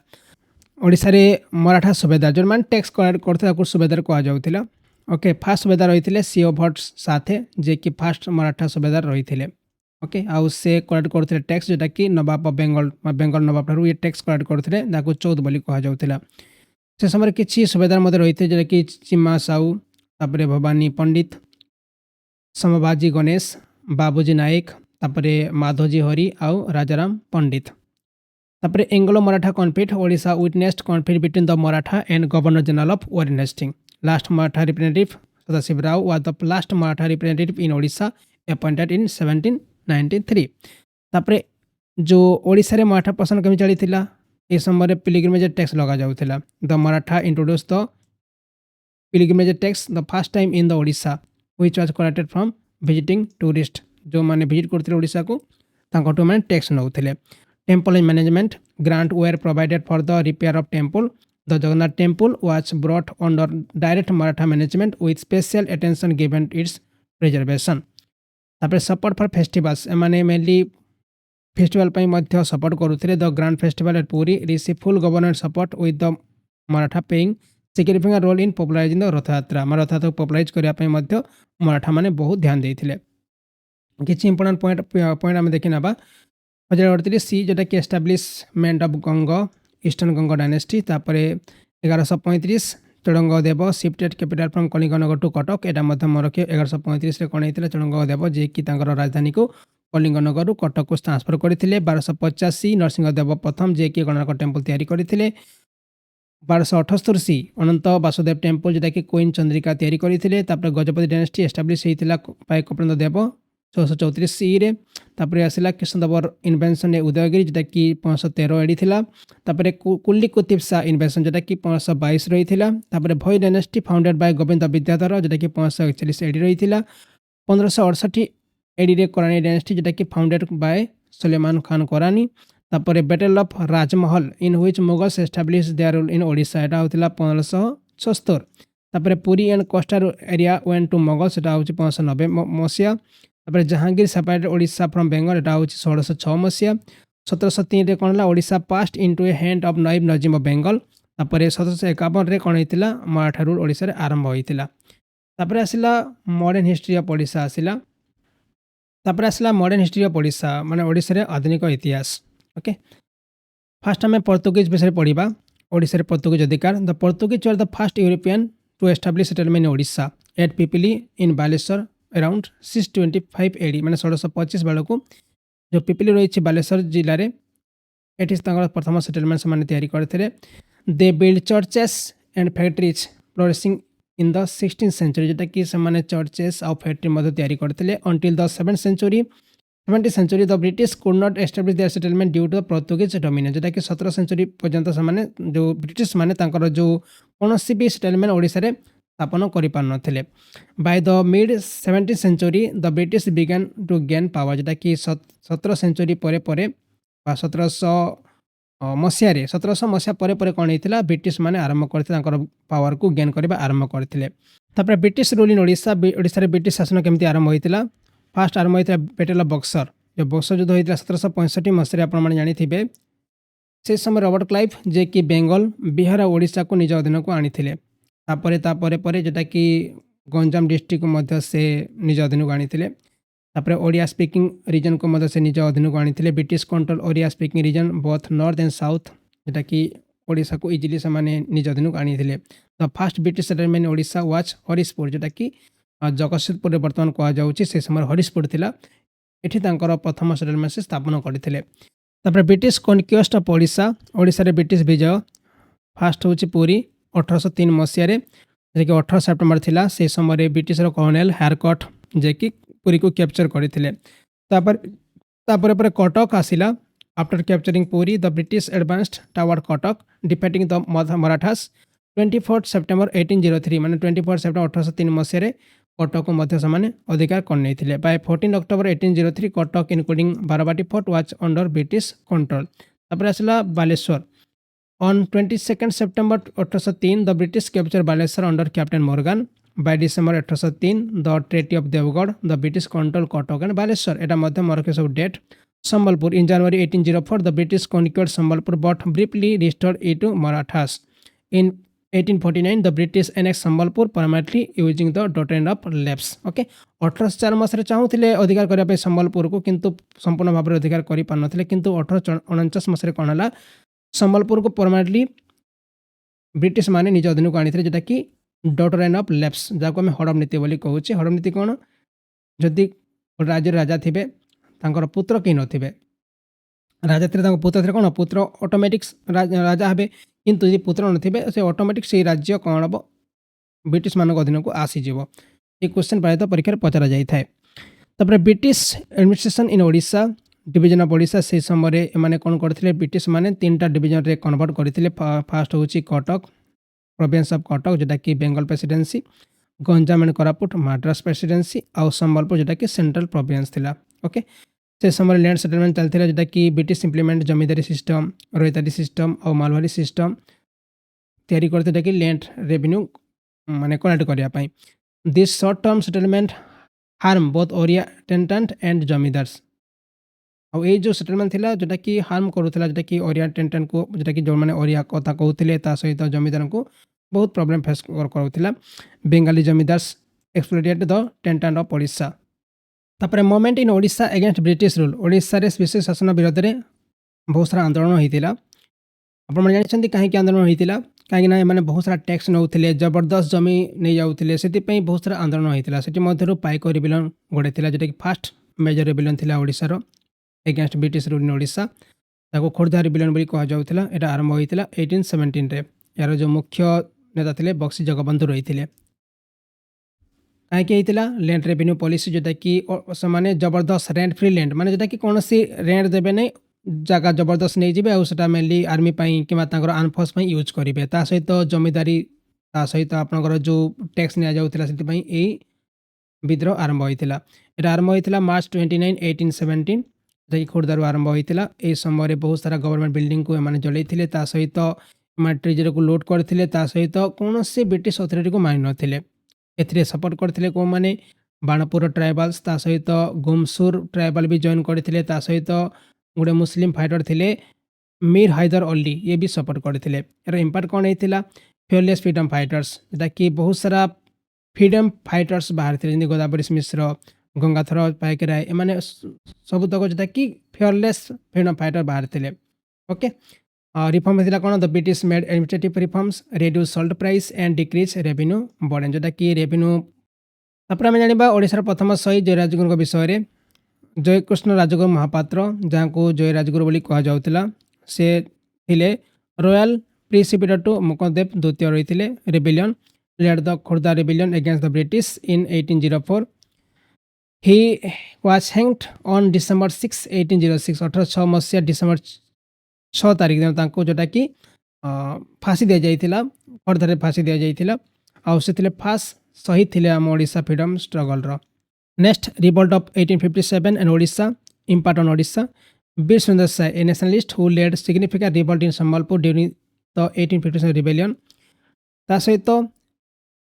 ଓଡ଼ିଶାରେ ମରାଠା ସୁବେଦାର ଯେଉଁମାନେ ଟ୍ୟାକ୍ସ କଲେକ୍ଟ କରୁଥିଲେ ତାକୁ ସୁବେଦାର କୁହାଯାଉଥିଲା। ଓକେ, ଫାଷ୍ଟ ସୁବେଦାର ରହିଥିଲେ ସିଓ ଭଟ୍ଟ ସାଥେ, ଯିଏକି ଫାଷ୍ଟ ମରାଠା ସୁବେଦାର ରହିଥିଲେ। ଓକେ, ଆଉ ସେ କଲେକ୍ଟ କରୁଥିଲେ ଟ୍ୟାକ୍ସ ଯେଉଁଟାକି ନବାବ ବେଙ୍ଗଲ ନବାବ ଠାରୁ ଏ ଟ୍ୟାକ୍ସ କଲେକ୍ଟ କରୁଥିଲେ, ତାକୁ ଚୌଦ ବୋଲି କୁହାଯାଉଥିଲା। ସେ ସମୟରେ କିଛି ସୁବେଦାର ମଧ୍ୟ ରହିଥିଲେ ଯେଉଁଟାକି ଚିମା ସାହୁ, ତାପରେ ଭବାନୀ ପଣ୍ଡିତ, ସମବାଜୀ ଗଣେଶ, ବାବୁଜୀ ନାୟକ, ତାପରେ ମାଧୋଜୀ ହରି ଆଉ ରାଜାରାମ ପଣ୍ଡିତ। ତାପରେ Anglo Maratha conflict, Odisha witnessed conflict between the Maratha and governor general of Warren Hastings. Last Maratha representative Sadashiv Rao was the last Maratha representative in Odisha appointed in 1793। ତାପରେ ଯେଉଁ ଓଡ଼ିଶାରେ ମରାଠା ପ୍ରଶାସନ କେମିତି ଚାଲିଥିଲା, ଏ ସମୟରେ ପିଲିଗ୍ରିମେଜ ଟ୍ୟାକ୍ସ ଲଗାଯାଉଥିଲା। The Maratha introduce the pilgrimage tax the first time in the Odisha which was collected from visiting tourist। ଯେଉଁମାନେ ଭିଜିଟ୍ କରୁଥିଲେ ଓଡ଼ିଶାକୁ ତାଙ୍କଠୁ ମାନେ ଟ୍ୟାକ୍ସ ନେଉଥିଲେ। Temple management grant were provided for the repair of temple. The Jagannath temple was brought under direct Maratha management with special attention given its preservation। ତାପରେ support for festivals, ଏମାନେ mainly festival ପାଇଁ ମଧ୍ୟ support କରୁଥିଲେ। The grand festival at Puri receive full government support with the Maratha playing significant role in popularising the Rathayatra. ଆମ ରଥଯାତ୍ରାକୁ ପପୁଲାରାଇଜ୍ କରିବା ପାଇଁ ମଧ୍ୟ ମରାଠାମାନେ ବହୁତ ଧ୍ୟାନ ଦେଇଥିଲେ। କିଛି ଇମ୍ପୋର୍ଟାଣ୍ଟ ପଏଣ୍ଟ ଆମେ ଦେଖି ନେବା। 1038 ଯେଉଁଟାକି establishment of Ganga eastern Ganga dynasty. ତାପରେ 1135 Chodaganga Deva shifted capital from Kalinganagar to Cuttack. ଏଇଟା ମଧ୍ୟ ମନେ ରଖିବେ। 1135ରେ କ'ଣ ହେଇଥିଲା, ଚଡ଼ଙ୍ଗ ଦେବ ଯିଏକି ତାଙ୍କର ରାଜଧାନୀକୁ କଳିଙ୍ଗନଗରରୁ କଟକକୁ ଟ୍ରାନ୍ସଫର କରିଥିଲେ। 1285 ନରସିଂହଦେବ ପ୍ରଥମ ଯିଏକି କୋଣାର୍କ ଟେମ୍ପଲ ତିଆରି କରିଥିଲେ। 1278 ଅନନ୍ତ ବାସୁଦେବ ଟେମ୍ପଲ ଯେଉଁଟାକି କୁଇନ୍ ଚନ୍ଦ୍ରିକା ତିଆରି କରିଥିଲେ। ତାପରେ ଗଜପତି ଡାଇନେଷ୍ଟି ଏଷ୍ଟାବ୍ଲିଶ ହେଇଥିଲା ପାଇ କପିଳେନ୍ଦ୍ର ଦେବ 1634 ତାପରେ ଆସିଲା କୃଷ୍ଣଦେବର ଇନଭେନ୍ସନ୍ ଉଦୟଗିରି ଯେଉଁଟାକି 1513 ଏଡ଼ି ଥିଲା। ତାପରେ କୁଲି କୁତିବ ଶାହ ଇନଭେନ୍ସନ୍ ଯେଉଁଟାକି 1522 ରହିଥିଲା। ତାପରେ Bhoi dynasty founded by Gobinda Vidyadhar ଯେଉଁଟାକି 1541 ଏଡ଼ି ରହିଥିଲା। 1568 ଏଡ଼ିରେ କରାନୀ ଡାଇନେଷ୍ଟି ଯେଉଁଟାକି ଫାଉଣ୍ଡେଡ୍ ବାଇ ସୁଲେମାନ ଖାନ କରାନୀ। ତାପରେ battle of Rajmahal in which Mughals establish their rule in Odisha, ଏଇଟା ହେଉଥିଲା 1576। ତାପରେ Puri and coastal area went to Mughal, ସେଟା ହେଉଛି 1590 ମସିହା। ତାପରେ ଜାହାଙ୍ଗୀର ସେପାରେଟ୍ ଓଡ଼ିଶା ଫ୍ରମ୍ ବେଙ୍ଗଲ, ଏଟା ହେଉଛି 1606 ମସିହା। 1703ରେ କ'ଣ ହେଲା, Odisha passed in to a hand of ନଈବ ନଜିମ ଅଫ୍ ବେଙ୍ଗଲ। ତାପରେ 1751ରେ କ'ଣ ହେଇଥିଲା, ମରାଠା ରୁଲ୍ ଓଡ଼ିଶାରେ ଆରମ୍ଭ ହୋଇଥିଲା। ତାପରେ ଆସିଲା ମଡ଼ର୍ଣ୍ଣ ହିଷ୍ଟ୍ରି ଅଫ୍ ଓଡ଼ିଶା ଆସିଲା। ତାପରେ ଆସିଲା ମଡ଼ର୍ଣ୍ଣ ହିଷ୍ଟ୍ରି ଅଫ୍ ଓଡ଼ିଶା ମାନେ ଓଡ଼ିଶାରେ ଆଧୁନିକ ଇତିହାସ। ଓକେ, ଫାଷ୍ଟ ଆମେ ପର୍ତ୍ତୁଗୀଜ ବିଷୟରେ ପଢ଼ିବା। ଓଡ଼ିଶାରେ ପର୍ତ୍ତୁଗୀଜ ଅଧିକାର। The Portuguese were the first European to establish settlement in Odisha at Pipili in Baleswar around 625 AD, ମାନେ 1625 ବେଳକୁ ଯେଉଁ ପିପିଲି ରହିଛି ବାଲେଶ୍ୱର ଜିଲ୍ଲାରେ, ଏଠି ତାଙ୍କର ପ୍ରଥମ ସେଟଲମେଣ୍ଟ ସେମାନେ ତିଆରି କରିଥିଲେ। They build churches and factories flourishing in the 16th century, ଯେଉଁଟାକି ସେମାନେ ଚର୍ଚେସ୍ ଆଉ ଫ୍ୟାକ୍ଟ୍ରି ମଧ୍ୟ ତିଆରି କରିଥିଲେ। Until the 7th century the British could not establish their settlement due to the Portuguese dominion, ଯେଉଁଟାକି 17th century ପର୍ଯ୍ୟନ୍ତ ସେମାନେ ଯେଉଁ ବ୍ରିଟିଶ ମାନେ ତାଙ୍କର ଯେଉଁ କୌଣସି ବି ସେଟଲମେଣ୍ଟ ଓଡ଼ିଶାରେ ସ୍ଥାପନ କରିପାରୁନଥିଲେ। By the mid 17th century the British began to gain power, ଯେଉଁଟାକି 17th century ପରେ ପରେ ବା 1700 ମସିହା ପରେ ପରେ କ'ଣ ହେଇଥିଲା, ବ୍ରିଟିଶ ମାନେ ଆରମ୍ଭ କରିଥିଲେ ତାଙ୍କର ପାୱାରକୁ ଗେନ୍ କରିବା ଆରମ୍ଭ କରିଥିଲେ। ତାପରେ ବ୍ରିଟିଶ ରୁଲ୍ ଇନ୍ ଓଡ଼ିଶା, ଓଡ଼ିଶାରେ ବ୍ରିଟିଶ ଶାସନ କେମିତି ଆରମ୍ଭ ହୋଇଥିଲା। ଫାଷ୍ଟ ଆରମ୍ଭ ହୋଇଥିଲା ବ୍ୟାଟେଲ୍ ଅଫ୍ ବକ୍ସର, ଯେଉଁ ବକ୍ସର ଯୁଦ୍ଧ ହୋଇଥିଲା 1765 ମସିହାରେ, ଆପଣମାନେ ଜାଣିଥିବେ। ସେ ସମୟରେ ରବର୍ଟ କ୍ଲାଇଭ୍ ଯିଏକି ବେଙ୍ଗଲ ବିହାର ଓ ଓଡ଼ିଶାକୁ ନିଜ ଅଧୀନକୁ ଆଣିଥିଲେ। ତାପରେ ପରେ ଯେଉଁଟାକି ଗଞ୍ଜାମ ଡିଷ୍ଟ୍ରିକ୍ଟକୁ ମଧ୍ୟ ସେ ନିଜ ଅଧୀନକୁ ଆଣିଥିଲେ। ତାପରେ ଓଡ଼ିଆ ସ୍ପିକିଂ ରିଜନ୍କୁ ମଧ୍ୟ ସେ ନିଜ ଅଧୀନକୁ ଆଣିଥିଲେ। British control Odia speaking region both north and south, ଯେଉଁଟାକି ଓଡ଼ିଶାକୁ ଇଜିଲି ସେମାନେ ନିଜ ଅଧୀନକୁ ଆଣିଥିଲେ। The first British settlement Odisha was Harishpur, ଯେଉଁଟାକି ଜଗତସିଂହପୁରରେ ବର୍ତ୍ତମାନ କୁହାଯାଉଛି, ସେ ସମୟରେ ହରିଶପୁର ଥିଲା। ଏଠି ତାଙ୍କର ପ୍ରଥମ ସେଟଲମେଣ୍ଟ ସେ ସ୍ଥାପନ କରିଥିଲେ। ତାପରେ ବ୍ରିଟିଶ କନକ୍ୱେଷ୍ଟ ଅଫ୍ ଓଡ଼ିଶା, ଓଡ଼ିଶାରେ ବ୍ରିଟିଶ ବିଜୟ ଫାଷ୍ଟ ହେଉଛି ପୁରୀ 1803 ମସିହାରେ, ଯିଏକି 18 ସେପ୍ଟେମ୍ବର ଥିଲା। ସେ ସମୟରେ ବ୍ରିଟିଶର କର୍ଣ୍ଣେଲ ହାରକଟ୍ ଯିଏକି ପୁରୀକୁ କ୍ୟାପଚର କରିଥିଲେ। ତାପରେ तापर पर कटक आसिला after capturing Puri the British advanced toward Cuttack defeating the Marathas 24 September 1803 माने 24 सेप्टेम्बर 1803 मसीह कटक मध्य से अधिकार कर by 14 October 1803 Cuttack including Barabati fort was under British control. तापर आसला Baleswar on 22 September 1803 the British capture Baleswar under captain Morgan by December 1803 the treaty of Deogarh the British control Cuttack and Baleswar एटा मध्य मरके सब डेट। Sambalpur in January 1804 the British conquered Sambalpur but briefly restored it to Marathas in 1849 the British annex Sambalpur permanently using the doctrine of lapse. Okay 1804 मसीह चाहूले अधिकार करने संबलपुर को किंतु संपूर्ण भाव में अधिकार कर पार ना किंतु 1849 मसीह कौन है संबलपुर को परमानेंटली ब्रिटिश माने निज अधीन को आनी जोटा कि डॉक्ट्रिन ऑफ लैप्स जहाँ आम हड़प नीति बोली कहूचे। हड़प नीति कौन जदि राज्य राजा थे तांकर पुत्र कहीं नथिबे राजा थे पुत्र थे कौन पुत्र ऑटोमेटिक राजा हे किंतु यदि पुत्र नथिबे से ऑटोमेटिक से राज्य कौन हम ब्रिटिश मान अधीन को आसीज ये क्वेश्चन प्रायतः परीक्षा पचरा जाए। तापर British administration in Odisha division of Odisha से समय एमाने कौन करथिले ब्रिटिश माने 3टा डिवीजन रे कन्वर्ट करथिले। फास्ट होची कटक प्रोविंस ऑफ कटक जोटा कि Bengal presidency Ganjam and Koraput Madras presidency आउ संबलपुर जोटा कि सेंट्रल प्रोविंस थिला। ओके से समय लैंड सेटलमेंट चलता जोटा कि British implement zamindari system ryotwari system और मालवारी सिस्टम तैयारी करते कि लैंड रेवेन्यू माने कलेक्ट करने। This short term settlement harm both Oriya tenant and zamindars और ये जो सेटलमेंट थिला जोटा कि हार्म करूला जोटा कि ओरिया टेंटेंट को जोटा कि जो मैंने ओरिया कथा कहते सहित जमींदार को बहुत प्रॉब्लम फेस करूला। Bengali zamindars exploited the tenant of Odisha. तापर movement in Odisha against British rule Odisha रे ब्रिटिश शासन विरोध में बहुत सारा आंदोलन होता आपने जानते कहीं आंदोलन होता कहीं मैंने बहुत सारा टैक्स नौते जबरदस्त जमी नहीं जाऊे से बहुत सारा आंदोलन होता से पाइक रिबिलियन गोटे जोटा कि फास्ट मेजर रिबिलियन थी ओडिशार against British rule in Odisha ताको खोर्धा रिबिलियन बोली कहला। यहाँ आरंभ होता 1817 यार जो मुख्य नेता थे बक्सी जगबंधु रही थे कहीं लैंड रेवेन्यू पॉलिसी जोटा कि से जबरदस्त रेंट फ्री लैंड माने जोटा कि कौन सी रेंट देवे नहीं जगह जबरदस्त नहीं जाए आउटा मेनली आर्मी कि आर्म फोर्स यूज करेंगे सहित जमींदारी सहित आपंकर जो टैक्स नि जाऊला से विद्रोह आरंभ होता। यहाँ आरंभ होता मार्च 29 1817 जैक खोर्धार आरंभ होता। यह समय बहुत सारा गवर्नमेंट बिल्डिंग को एम जलई सहित ट्रेजरी को लूट करते सहित कौन से ब्रिटिश अथॉरिटी को मानि नथिले। एथिरे सपोर्ट करते कौ मैंने बाणपुर ट्राइबल्स सहित गुमसुर ट्राइबल भी जॉइन करते सहित गोटे मुस्लिम फाइटर थे मीर हैदर अली ये भी सपोर्ट करते। यार इम्पैक्ट कौन होता फियरलेस फ्रीडम फाइटर्स जोटा कि बहुत सारा फ्रीडम फाइटर्स बाहर थे जमी गोदावरी मिश्र गंगाधर पाइकराय एमाने सबुतक जोटा कि फियरलेस फ्रीडम फाइटर बाहर थे। ओके रिफॉर्म होता कौन the British made administrative reforms reduce salt price and decrease revenue burden जोटा कि रेवेन्यू। तापर आम जाना ओडिशार प्रथम शहीद जय राजगुरु विषय में जयकृष्ण राजगुरु महापात्र जहाँ को जय राजगुरु बोली कहला से थिले रॉयल प्रिसिपिटर टू मुकदेव द्वितीय रही थे। Rebellion led the Khordha rebellion against the British in 1804 he was hanged on December 6 1806 1806 मसीहा डिसेंबर 6 तारीख दिन जोटा कि फांसी दि जाइए खोर्धारे फांसी दि जाइए आउ से फास्ट शहीद थे आम Odisha freedom struggle. Next revolt of 1857 and Odisha impact on Odisha Veer Surendra Sai a nationalist who led significant revolt in Sambalpur during the 1857 rebellion सहित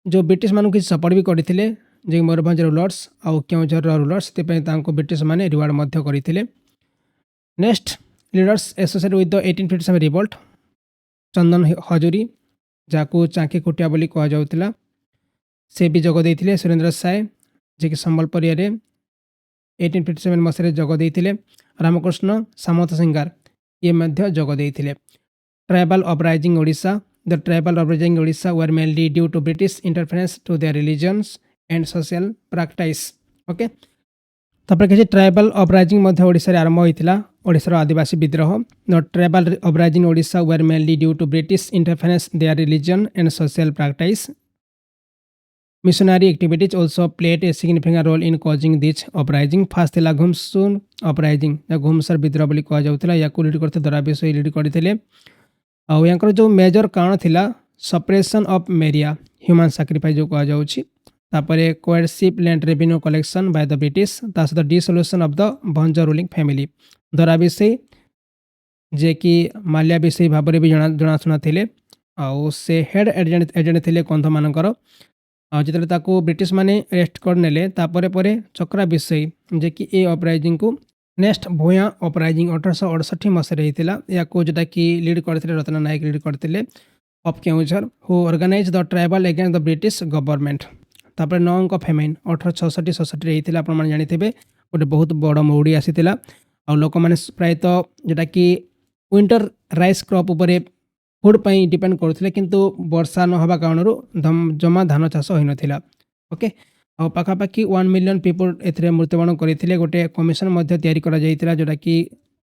जो ब्रिटिश मानू किसी सपोर्ट भी करते जो मयूरभंज रूलर्स आउ केउझर रूलर्स से ब्रिटिश माने रिवार्ड करते। Next leaders associated with the 1857 revolt Chandan Hajuri जहाँ चांकी कुटिया बोली कहला से भी जोग देते। सुरेंद्र साय जे कि संबलपुर 1857 मसीह जोग देते। रामकृष्ण सामंत सिंगार ये जोग देते। Tribal uprising Odisha the tribal uprising Odisha were mainly due to British interference to their religions and social practice. Okay तापर किसी ट्राइबल अपराइजिंग ओडिशा आरंभ होता ओडिशार आदिवासी विद्रोह the tribal uprising Odisha were mainly due to British interference their religion and social practice missionary activities also played a significant role in causing this uprising फास्ट थिला Ghumsur uprising या घुमसर विद्रोह बोली कह जाउथला या को लीड करते दरा विषय लीड करथिले आ यांकर जो मेजर कारण थिला suppression of Meriah human sacrifice जो कह जाउछि तापरे coercive land revenue collection by the British ता सहित dissolution of the Bhanj ruling family दरा विषय जे कि माल्या विषय भाव में भी जनाशुना थे आउ से हेड एजेंट थे कंध मानकर जो ब्रिटिश माने अरेस्ट करने चक्रा विषय जे कि ए अपराइजिंग को नेक्स्ट भूया अपराइजिंग 1868 मसीह होता या जोटा कि लीड करते रत्न नायक लीड करते of Keonjhar who organize the tribal against the British government तापर नौंक फेमाइन 1867 होता आप जानी गोटे बहुत बड़ मौड़ी आसीला आ लोक मैंने प्रायतः जोटा कि विंटर राइस क्रॉप उपरे फूड पाई डिपेंड करते किंतु वर्षा न होबा कारण जमा धान चाष हो नथिला ओके आ पाखापाखि 1 मिलियन पीपल एथरे मृत्युवरण करते गोटे कमिशन मध्य तैयारी करा जायतिला जोटा कि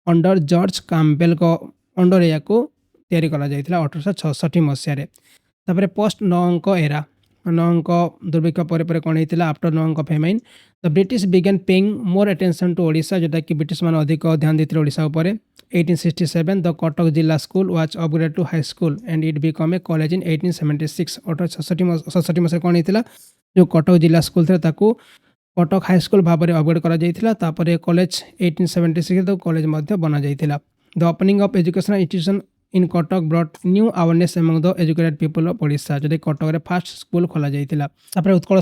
अंडर जॉर्ज कैम्पबेल को अंडर या को तैयारी करा जायतिला 1866 मसीह तापर पोस्ट 9 अंक एरा 9 अंक दुर्भिक्ष पर कौन होता आफ्टर 9 अंक famine the British began paying more attention to Odisha जोटा कि ब्रिटिश मान अधिक ध्यान देते ओडिशा उपर 1867 द कटक जिला school was upgrade to high school and it become a college in 1876 1867 मसीह कौन होता जो कटक जिला स्कूल थे ताकू कटक हाई स्कूल भाव में अपग्रेड करा कॉलेज 1876 तो कॉलेज बना जाता the opening of educational institution in Cuttack brought new awareness among the educated people of Odisha जो कटक फास्ट स्कूल खोल जाता उत्कल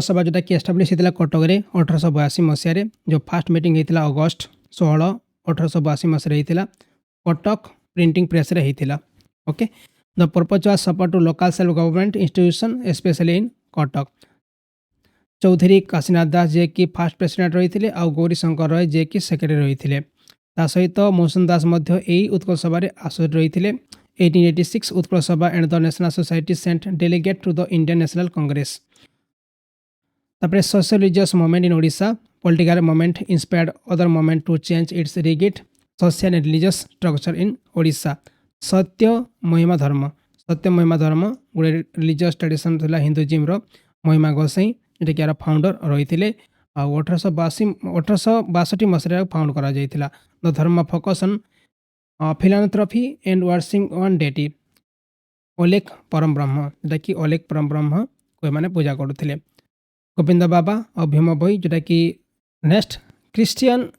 सभा जोटा कि एस्टाब्लिश होता कटक 1882 मसीह जो फास्ट मीटिंग होता अगस्ट 16 1882 मसीह होता कटक प्रिंटिंग प्रेस होता okay the purpose was support to local self government institution specially in Cuttack Chaudhary Kashinath Das जे कि फास्ट प्रेसिडेंट रही आ गौरी शंकर रॉय जे कि सेक्रेटरी रही ता सहित मौसुम दास यही उत्कल सभार आसोसिएट रही 1886 Utkal Sabha and the national society sent delegate to the Indian National Congress तापर social religious movement in Odisha political movement inspired other movement to change its rigid social and religious structure in Odisha Satya Mahima धर्म गोटे रिलीजियस ट्रेडिशन था Hinduism महिमा गोसाई जोटा कि यार founder रही थे 1862 मसीह फाउंड करा जायतिला the dharma focus on philanthropy and worshipping one deity Alekh Param Brahma जोटा कि ओलेख परम ब्रह्म को मैंने पूजा करुले गोविंद बाबा और भीम भई जोटा कि नेक्स्ट क्रिश्चियन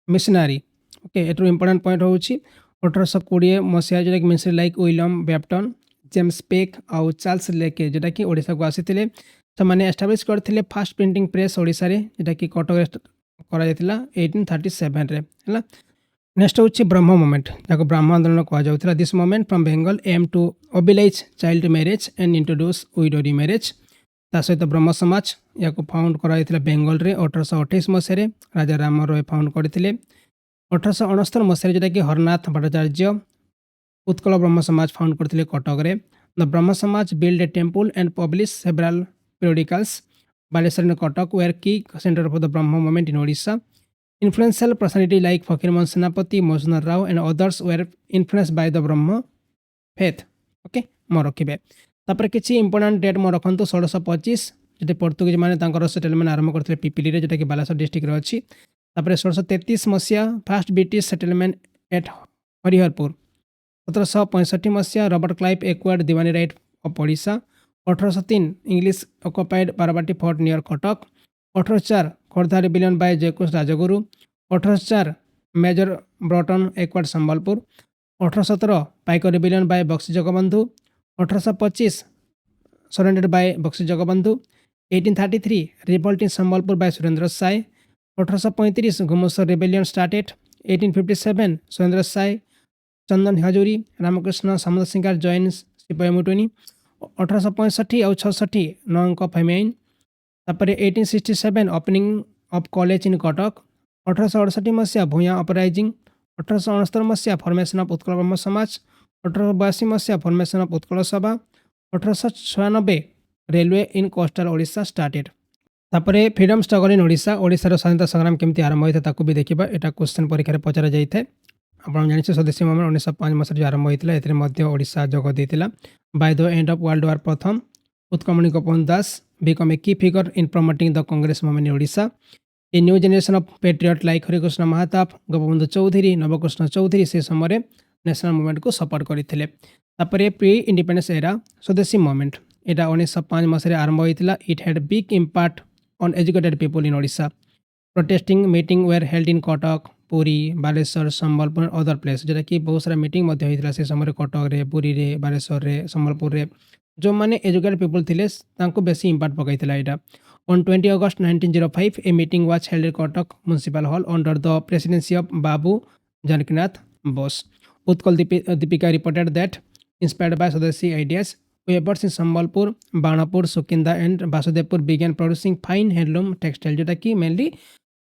मिशनरी ओके एटर इंपोर्टेंट पॉइंट हूँ 1820 मसीहा जोटा कि missionary like William Bampton James Peggs आउ चार्ल्स लेके जोटा कि ओडिशा को आसी से मैंने एस्टाब्लिश करते फास्ट प्रिंटिंग प्रेस ओडिशा रे जोटा कि कटक करा 1837 रे है नेक्स्ट हूँ ब्रह्म मूवमेंट जहाँ ब्रह्म आंदोलन कहुला this movement from Bengal aim to abolish child marriage and introduce widow marriage ता सहित ब्रह्म समाज या फाउंड करा बेंगल रे 1828 मसीह राजा राम रॉय फाउंड करते 1869 मसीह जोटा कि हरनाथ भट्टाचार्य उत्कल ब्रह्म समाज फाउंड करते कटक रे द ब्रह्म समाज build a temple and publish several periodicals Balesar and Kotak were key center for the Brahmo movement in Odisha. Influential personality like Fakirman Senapati, Mosna Rao and others were influenced by the Brahmo faith. Okay, more रखिबे तापर किछि important date मोर रखंतु 1625 जेते पोर्तुगीज माने तांकर settlement आरंभ करथिले पिपिली रे जेटा कि Balasore district रे अछि तापर 1633 मसिया first British settlement at Hariharpur 1765 मसिया Robert Clive acquired diwani right of Odisha 1803 English occupied Barabati fort near Cuttack 1804 Khordha rebellion by Jayakrushna Rajguru 1804 major Broughton acquired Sambalpur 1817 Paika rebellion by Bakshi Jagabandhu 1825 surrendered by Bakshi Jagabandhu 1833 revolt in Sambalpur by Surendra Sai 1835 Ghumsar rebellion started 1857 Surendra Sai Chandan Hajuri Ramakrishna सामंत सिंगार जॉइन सिपाही मुटुनी 1865 और 66 9 अंक फेमाइन तापर 1867 opening of college in Cuttack 1868 मसीहा भूया uprising 1869 मसीहा formation of Utkal ब्रह्म समाज 1882 मसीहा formation of Utkal सभा 1896 रेलवे इन कोस्टल ओडिशा स्टार्टेड तापर फ्रीडम स्ट्रगल इन ओडिशा ओडिशार स्वाधीनता संग्राम केमती आरंभ होता ताकू भी देखा यहाँ क्वेश्चन परीक्षा पचरा जाए आप जानी स्वदेशी मूवमेंट 1905 मसीह आरंभ होता है ओडिशा जोग देता by the end of world war प्रथम Utkamani Gopal Das become a key figure in promoting the Congress movement in Odisha. A new generation of patriots like Harikrishna Mahatap, Gopabandhu Chaudhary, Navakrishna Chaudhary से समय न्यासनाल movement को support करते तापर pre independence era swadeshi movement यहाँ 1905 मसीह आरंभ होता it had big impact on educated people in Odisha protesting meeting were held in Cuttack Puri Balasore Sambalpur other place जोटा कि बहुत सारा मीटिंग होता से समय कटक रे पुरी रे बालेश्वर रे संबलपुर रे जो मैंने एजुकेटेड पीपल थे बेसी इम्पैक्ट पकड़ा यहाँ On 20 August 1905, a meeting was held at Kotak Municipal Hall under the presidency of Babu Janakinath Bose. Utkal Deepika reported that, inspired by Swadeshi ideas, weavers in Sambalpur, Banapur, Sukinda and Vasudevpur began producing fine handloom textile जोटा कि mainly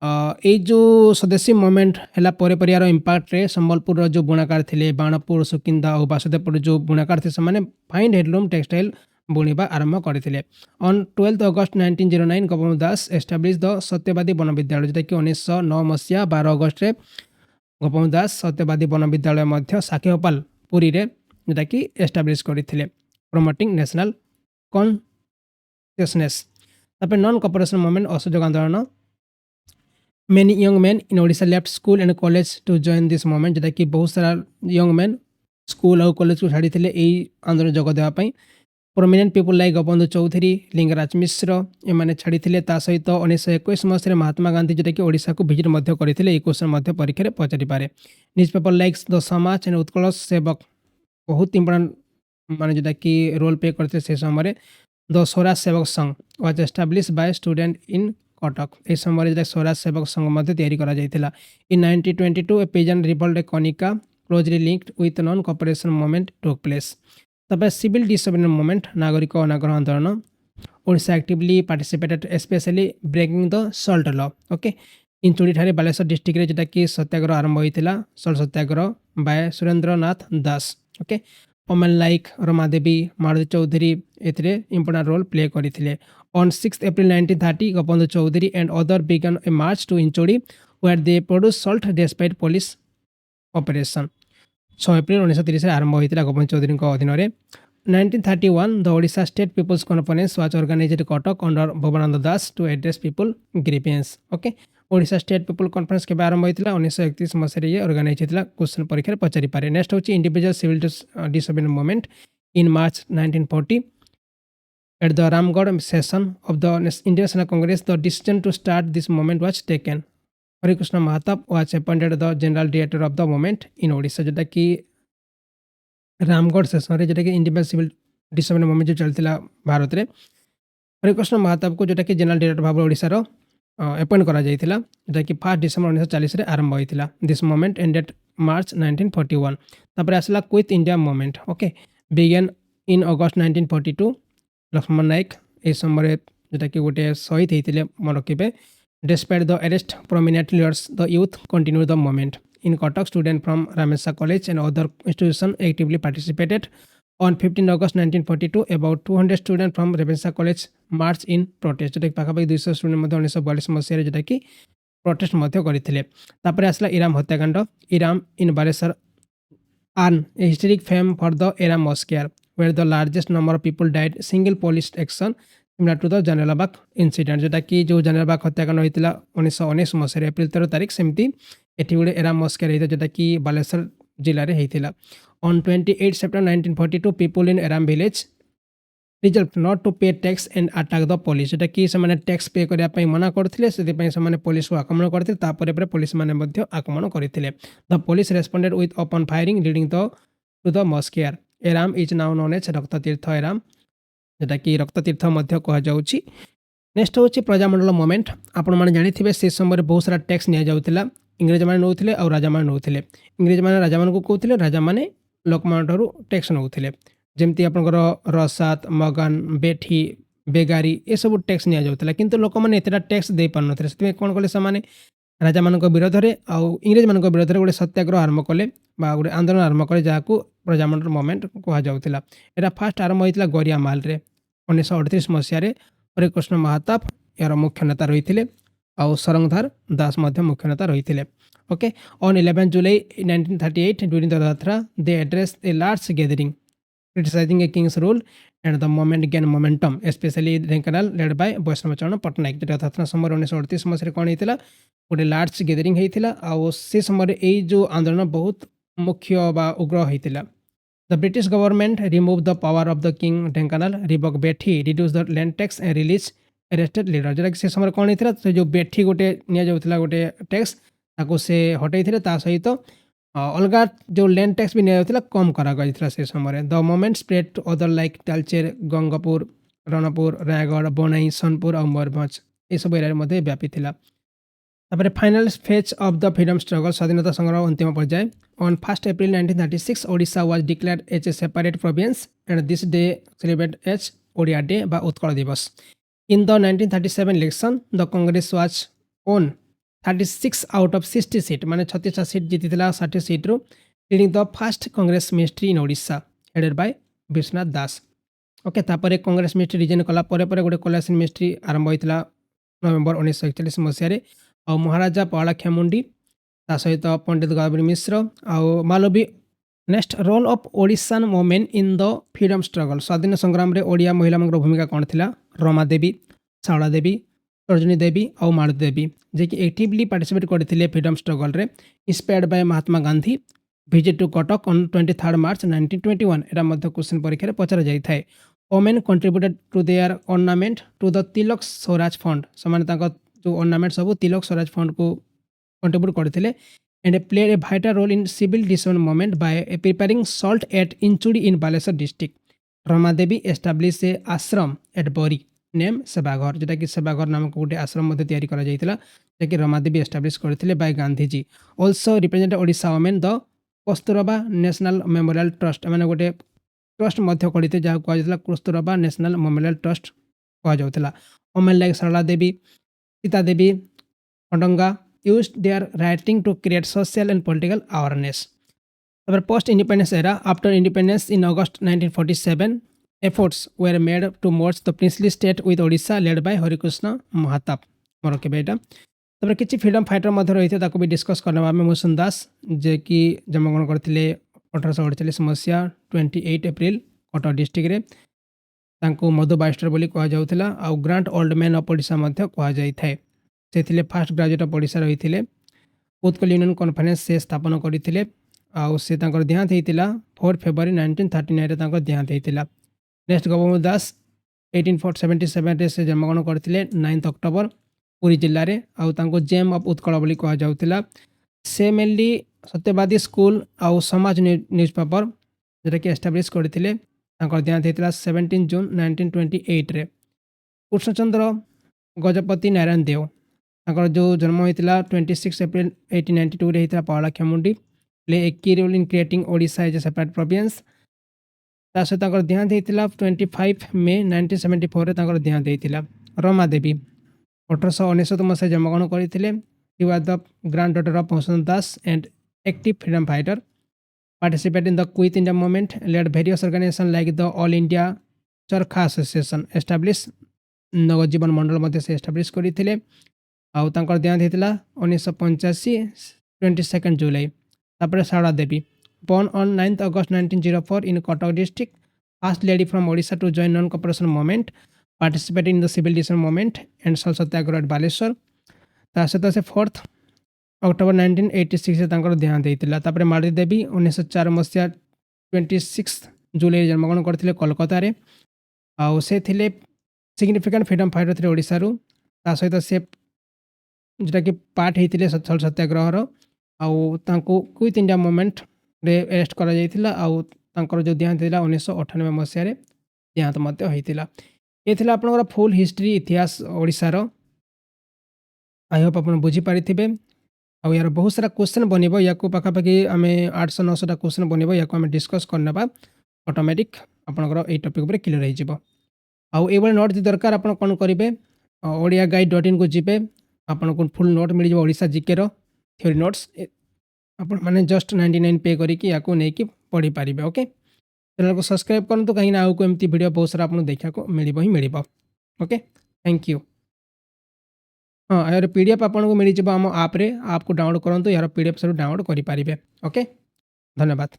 ये जो स्वदेशी movement है पर यार impact रे संबलपुर जो बुणाकार थे बाणपुर सुकिंदा और वासुदेवपुर जो बुणाकार थे से फाइन हेडलूम टेक्सटाइल बुणवा आरंभ करते on 12 August 1909 Gopabandhu Das establish the सत्यवादी वन विद्यालय जोटा कि 1909 मसीहा 12 अगस्ट रे गोपबंधु दास सत्यवादी वन विद्यालय साकेहोपाल पुरी रे जोटा कि एस्टाब्लिश करते promoting national consciousness non cooperation movement असहयोग आंदोलन Many young men in Odisha left school and college to join this movement जोटा कि बहुत सारा young men स्कूल और कॉलेज को छाड़ी थे यही आंदोलन जोग देवाई prominent people like Gopabandhu Chaudhary Lingaraj Mishra एमाने छाड़ी सहित 1921 मसीह महात्मा गांधी जोटा कि ओडिशा को विजिट करते क्वेश्चन परीक्षा पचारि पारे न्यूज पेपर लाइक द समाज एंड उत्कल सेवक बहुत इंपोर्टेंट माने जोटा कि रोल प्ले करते से समय the Swaraj Sevak Sangh was establish by student in Cuttack ए समय स्वराज सेवक संघ या इन 1922 ए पेजन रिवोल्ट ए Kanika closely linked with non cooperation movement took place civil disobedience movement नागरिक अनाग्रह आंदोलन Odisha actively participated specially breaking the salt law okay Inchudi ठारे बालेश्वर डिस्ट्रिक्ट रे जोटा कि सत्याग्रह आरंभ होता salt satyagraha by Surendranath Das okay women like Ramadevi Malati Chaudhary एथिरे इंपोर्टेंट रोल प्ले करते on 6 April 1930 Gopabandhu Chaudhary and other began a march to Inchudi where they produce salt despite police operation 6 April 1930 आरंभ होता गोपबंधु चौधरी अधीन 1931 the Odisha state people's conference was organised Cuttack under Bhavananda Das to address people grievance okay Odisha state people conference के आरंभ होता 1931 मसीह organise होता question परीक्षा पचारि पारे नेक्स्ट होची individual civil disobedience movement in March 1940 at the Ramgarh session of the Indian National Congress the decision to start this movement was taken Harikrishna Mahatap was appointed the general director of the movement in Odisha जोटा कि Ramgarh session रे जोटा कि individual civil disobedience movement जो चलता भारत रे हरिकृष्ण महाताप को जोटा कि जनरल डायरेक्टर भाव ओडिशा रो अपॉइंट करा जाइथिला जोटा कि 1 डिसेंबर 1940 रे आरंभ होइथिला दिस मूवमेंट एंडेड मार्च 1941 तापर आसला quit India movement okay began in August 1942 Laxman Nayak ए समय जोटा कि गोटे शहीद होते मन रखिए despite the arrest prominent leaders the youth continue the movement in Cuttack student from Rameshwar college and other institution actively participated on 15 August 1942 about 200 student from Ravenshaw college march in protest जोटा पाखापाखि 200 स्टूडेंट 1942 मसीह जोटा कि प्रोटेस्ट करते आसला इराम हत्याकांड इराम in Baleswar आन a historic fame for the Eram massacre where the largest number of people died single police action similar to the Jallianwala incident जोटा कि जो Jallianwala हत्याकांड होता 1919 मसीह एप्रिल 13 तारीख सेमती एटी गोटे एराम मस्कियर होता जोटा कि बालेश्वर जिले में होता on 28 September 1942 people in Eram village resolved not to pay tax and attack the police जोटा कि से टैक्स पे करने मना करते से पुलिस को आक्रमण करते पुलिस मैंने आक्रमण करते the police responded with open firing leading the to the massacre Eram is now known as Raktatirtha Eram जोटा कि रक्ततीर्थ कहुच्छी नेक्स्ट हूँ प्रजामंडल मूवमेंट आपण मैंने जानी से समय बहुत सारा टैक्स निजाऊला इंग्रेज मैंने नौले और राजा मैंने नौले इंग्रेज मैंने राजा मान कहते राजा मैंने लोक मान टैक्स नौले जमती आपंकर रसात मगन बेठी बेगारी ये सब टैक्स निजाऊला किंतु लोक मैंने एतटा टैक्स दे पार ना से कौन कले से राजा मान विरोध में आउ इंग्रेज मान विरोध में गोटे सत्याग्रह आरंभ कले गोटे आंदोलन आरंभ कले जहाँ प्रजामंडल मूवमेंट कहुला यहाँ फास्ट आरंभ होता गरियामाल 1938 मसीह हरिकृष्ण महाताप यार मुख्य नेता रही आउ सरंगधार दास मुख्य नेता रही okay on 11 July 1938 during the yatra they address a large gathering criticising a king's rule and the movement gain momentum specially Dhenkanal led by Baishnab Charan Pattnaik जो रथयात्रा समय 1938 मसीह कौन होता गोटे लार्ज गैदरिंग होता आउ से समय यही जो आंदोलन बहुत मुख्य बा उग्र होता the British government remove the power of the king Dhenkanal revoke bethi reduce the land tax and release arrested leader जोटा कि से समय कौन होता तो जो बेठी गोटे निया गोटे टैक्स ताको से हटई सहित अलगा जो लैंड टैक्स भी निया कम करा से समय the moment spread to other like Talcher Gangpur Ranpur Raigarh Bonai Sonepur और मयूरभंज ये सब एरिया व्यापी थिला तापर final phase of the freedom struggle स्वाधीनता संग्राम अंतिम पर्याय on 1 April 1936 Odisha was declared as a separate province and this day celebrate as Odia day बा Utkal Divas in the 1937 election the Congress was won 36 out of 60 seat माने 36 सीट जीतिला 60 सीट रु leading the first Congress ministry in Odisha headed by Biswanath Das okay तापर Congress ministry रिजेन कला परे गोटे कल्याण ministry आरंभ होता नवेम्बर 1941 मसीह और महाराजा पवालाख्या मुंडी ता सहित पंडित गौरी मिश्र आउ Malvi next role of Odishan women in the freedom struggle स्वाधीन संग्राम रे ओडिया महिला भूमिका कौन थी रमा देवी शारदा देवी तर्जनी देवी और मालती देवी जे कि एक्टिवली पार्टिसिपेट करते फ्रीडम स्ट्रगल रे inspired by Mahatma Gandhi visit to Cuttack on 23 March 1921 एरा मध्य क्वेश्चन परीक्षा पचरा जाए women contributed to their ornament to the Tilak Swaraj fund से जो ऑर्नामेंट सब तिलक स्वराज फंड को कंट्रीब्यूट करते and played a vital role in civil disobedience movement by preparing salt at Inchudi in Baleshwar district Rama Devi establish a ashram eight बरी नेम सेवाघर जोटा कि सेवाघर नामक गोटे आश्रम जैकि रमा देवी एस्टाब्लिश करते by Gandhiji also represent Odisha women the Kasturba national memorial trust मैंने गोटे ट्रस्ट करते जहाँ कहुला कस्तूरबा नेशनल मेमोरियल ट्रस्ट कहला women like Sarala Devi Sita Devi Khadanga used their writing to create social and political awareness. Our post-independence era, after independence in August 1947, efforts were made to merge the princely state with Odisha led by Harikrishna Mahatap. मोर के बेटा तब किसी freedom fighter मध्य रही थे भी discuss करने में मोहन दास जे कि जन्मग्रहण करते 1848 मसीहा 28 एप्रिल कटक डिस्ट्रिक्ट रे मधु बाइस्टर बोली कहुला आउ grand old man of Odisha कहुए से फास्ट ग्रेजुएट ऑफ ओडिशा रही थे उत्कल यूनियन कॉन्फ्रेंस से स्थापन करते आउ से देहांत होता 4 फेब्रुआरी 1939 देहांत होता नेक्स्ट गोविंद दास 1877 से जन्मग्रहण करते 9 अक्टोबर पुरी जिले में आउ जेम ऑफ उत्कल बोली कहुला से मेनली सत्यवादी स्कूल आउ समाज न्यूज पेपर जोटा कि एस्टाब्लिश करते देहांत होता 17 जून 1928 रे कृष्णचंद्र गजपति नारायण देव जो जन्म होता 26 एप्रिल 1892 रे होता पवालाख्या मुंडी play a key role in creating Odisha as a separate province सहित देहांत होता 25 मे 1974 रे देहांत होता रमा देवी 1899 मसीह जन्मग्रहण करते ही was the grand daughter of Mohan Das and active freedom fighter participate in the quit India movement led various organization like the all India Charkha association establish Navjivan Mandal से एस्टाब्लिश करते आउ देहांत होता 1985 22 जुलाई तापर शारदा देवी born on 9th August 1904 in Cuttack district first lady from Odisha to join non-cooperation movement participated in the civil disobedience movement and Salt Satyagraha at Baleshwar सहित से 4th October 1986 से देहांत होता तापर मालती देवी 1904 मसीहा 26 जुलाई जन्मग्रहण करते कोलकाता आउ से सिग्निफिकेंट फ्रीडम फाइटर थे ओडिशा सहित से जोटा कि पार्ट होते सल्ट सत्याग्रहर आउ क्विट इंडिया मूवमेंट रे अरेस्ट कर जो देहांत होता 1998 मसीह देहांत होता ये आपंकर फुल हिस्ट्री इतिहास ओडिशार आई होप आप बुझीपारी आउ यार बहुत सारा क्वेश्चन बनब या पाखापाखि आम 800-900 क्वेश्चन बनब या डिस्कस करने ऑटोमेटिक आपंकर ये टॉपिक पर क्लियर हो नोट दरकार आप कौन करेंगे ओडिया गाइड.in को जी आपको फुल नोट मिल जाए ओडिशा जीके रो थ्योरी नोट्स आप मैंने जस्ट 99 पे करके नहीं पढ़ी पारे ओके चैनल को सब्सक्राइब करूँ कहीं आउ को एमती वीडियो बहुत सारा आपको देखा मिल ही मिल ओके थैंक यू हाँ यार पीडीएफ आपको मिल जाए आम आप को डाउनलोड करूँ यार पीडीएफ सब डाउनलोड करें ओके धन्यवाद।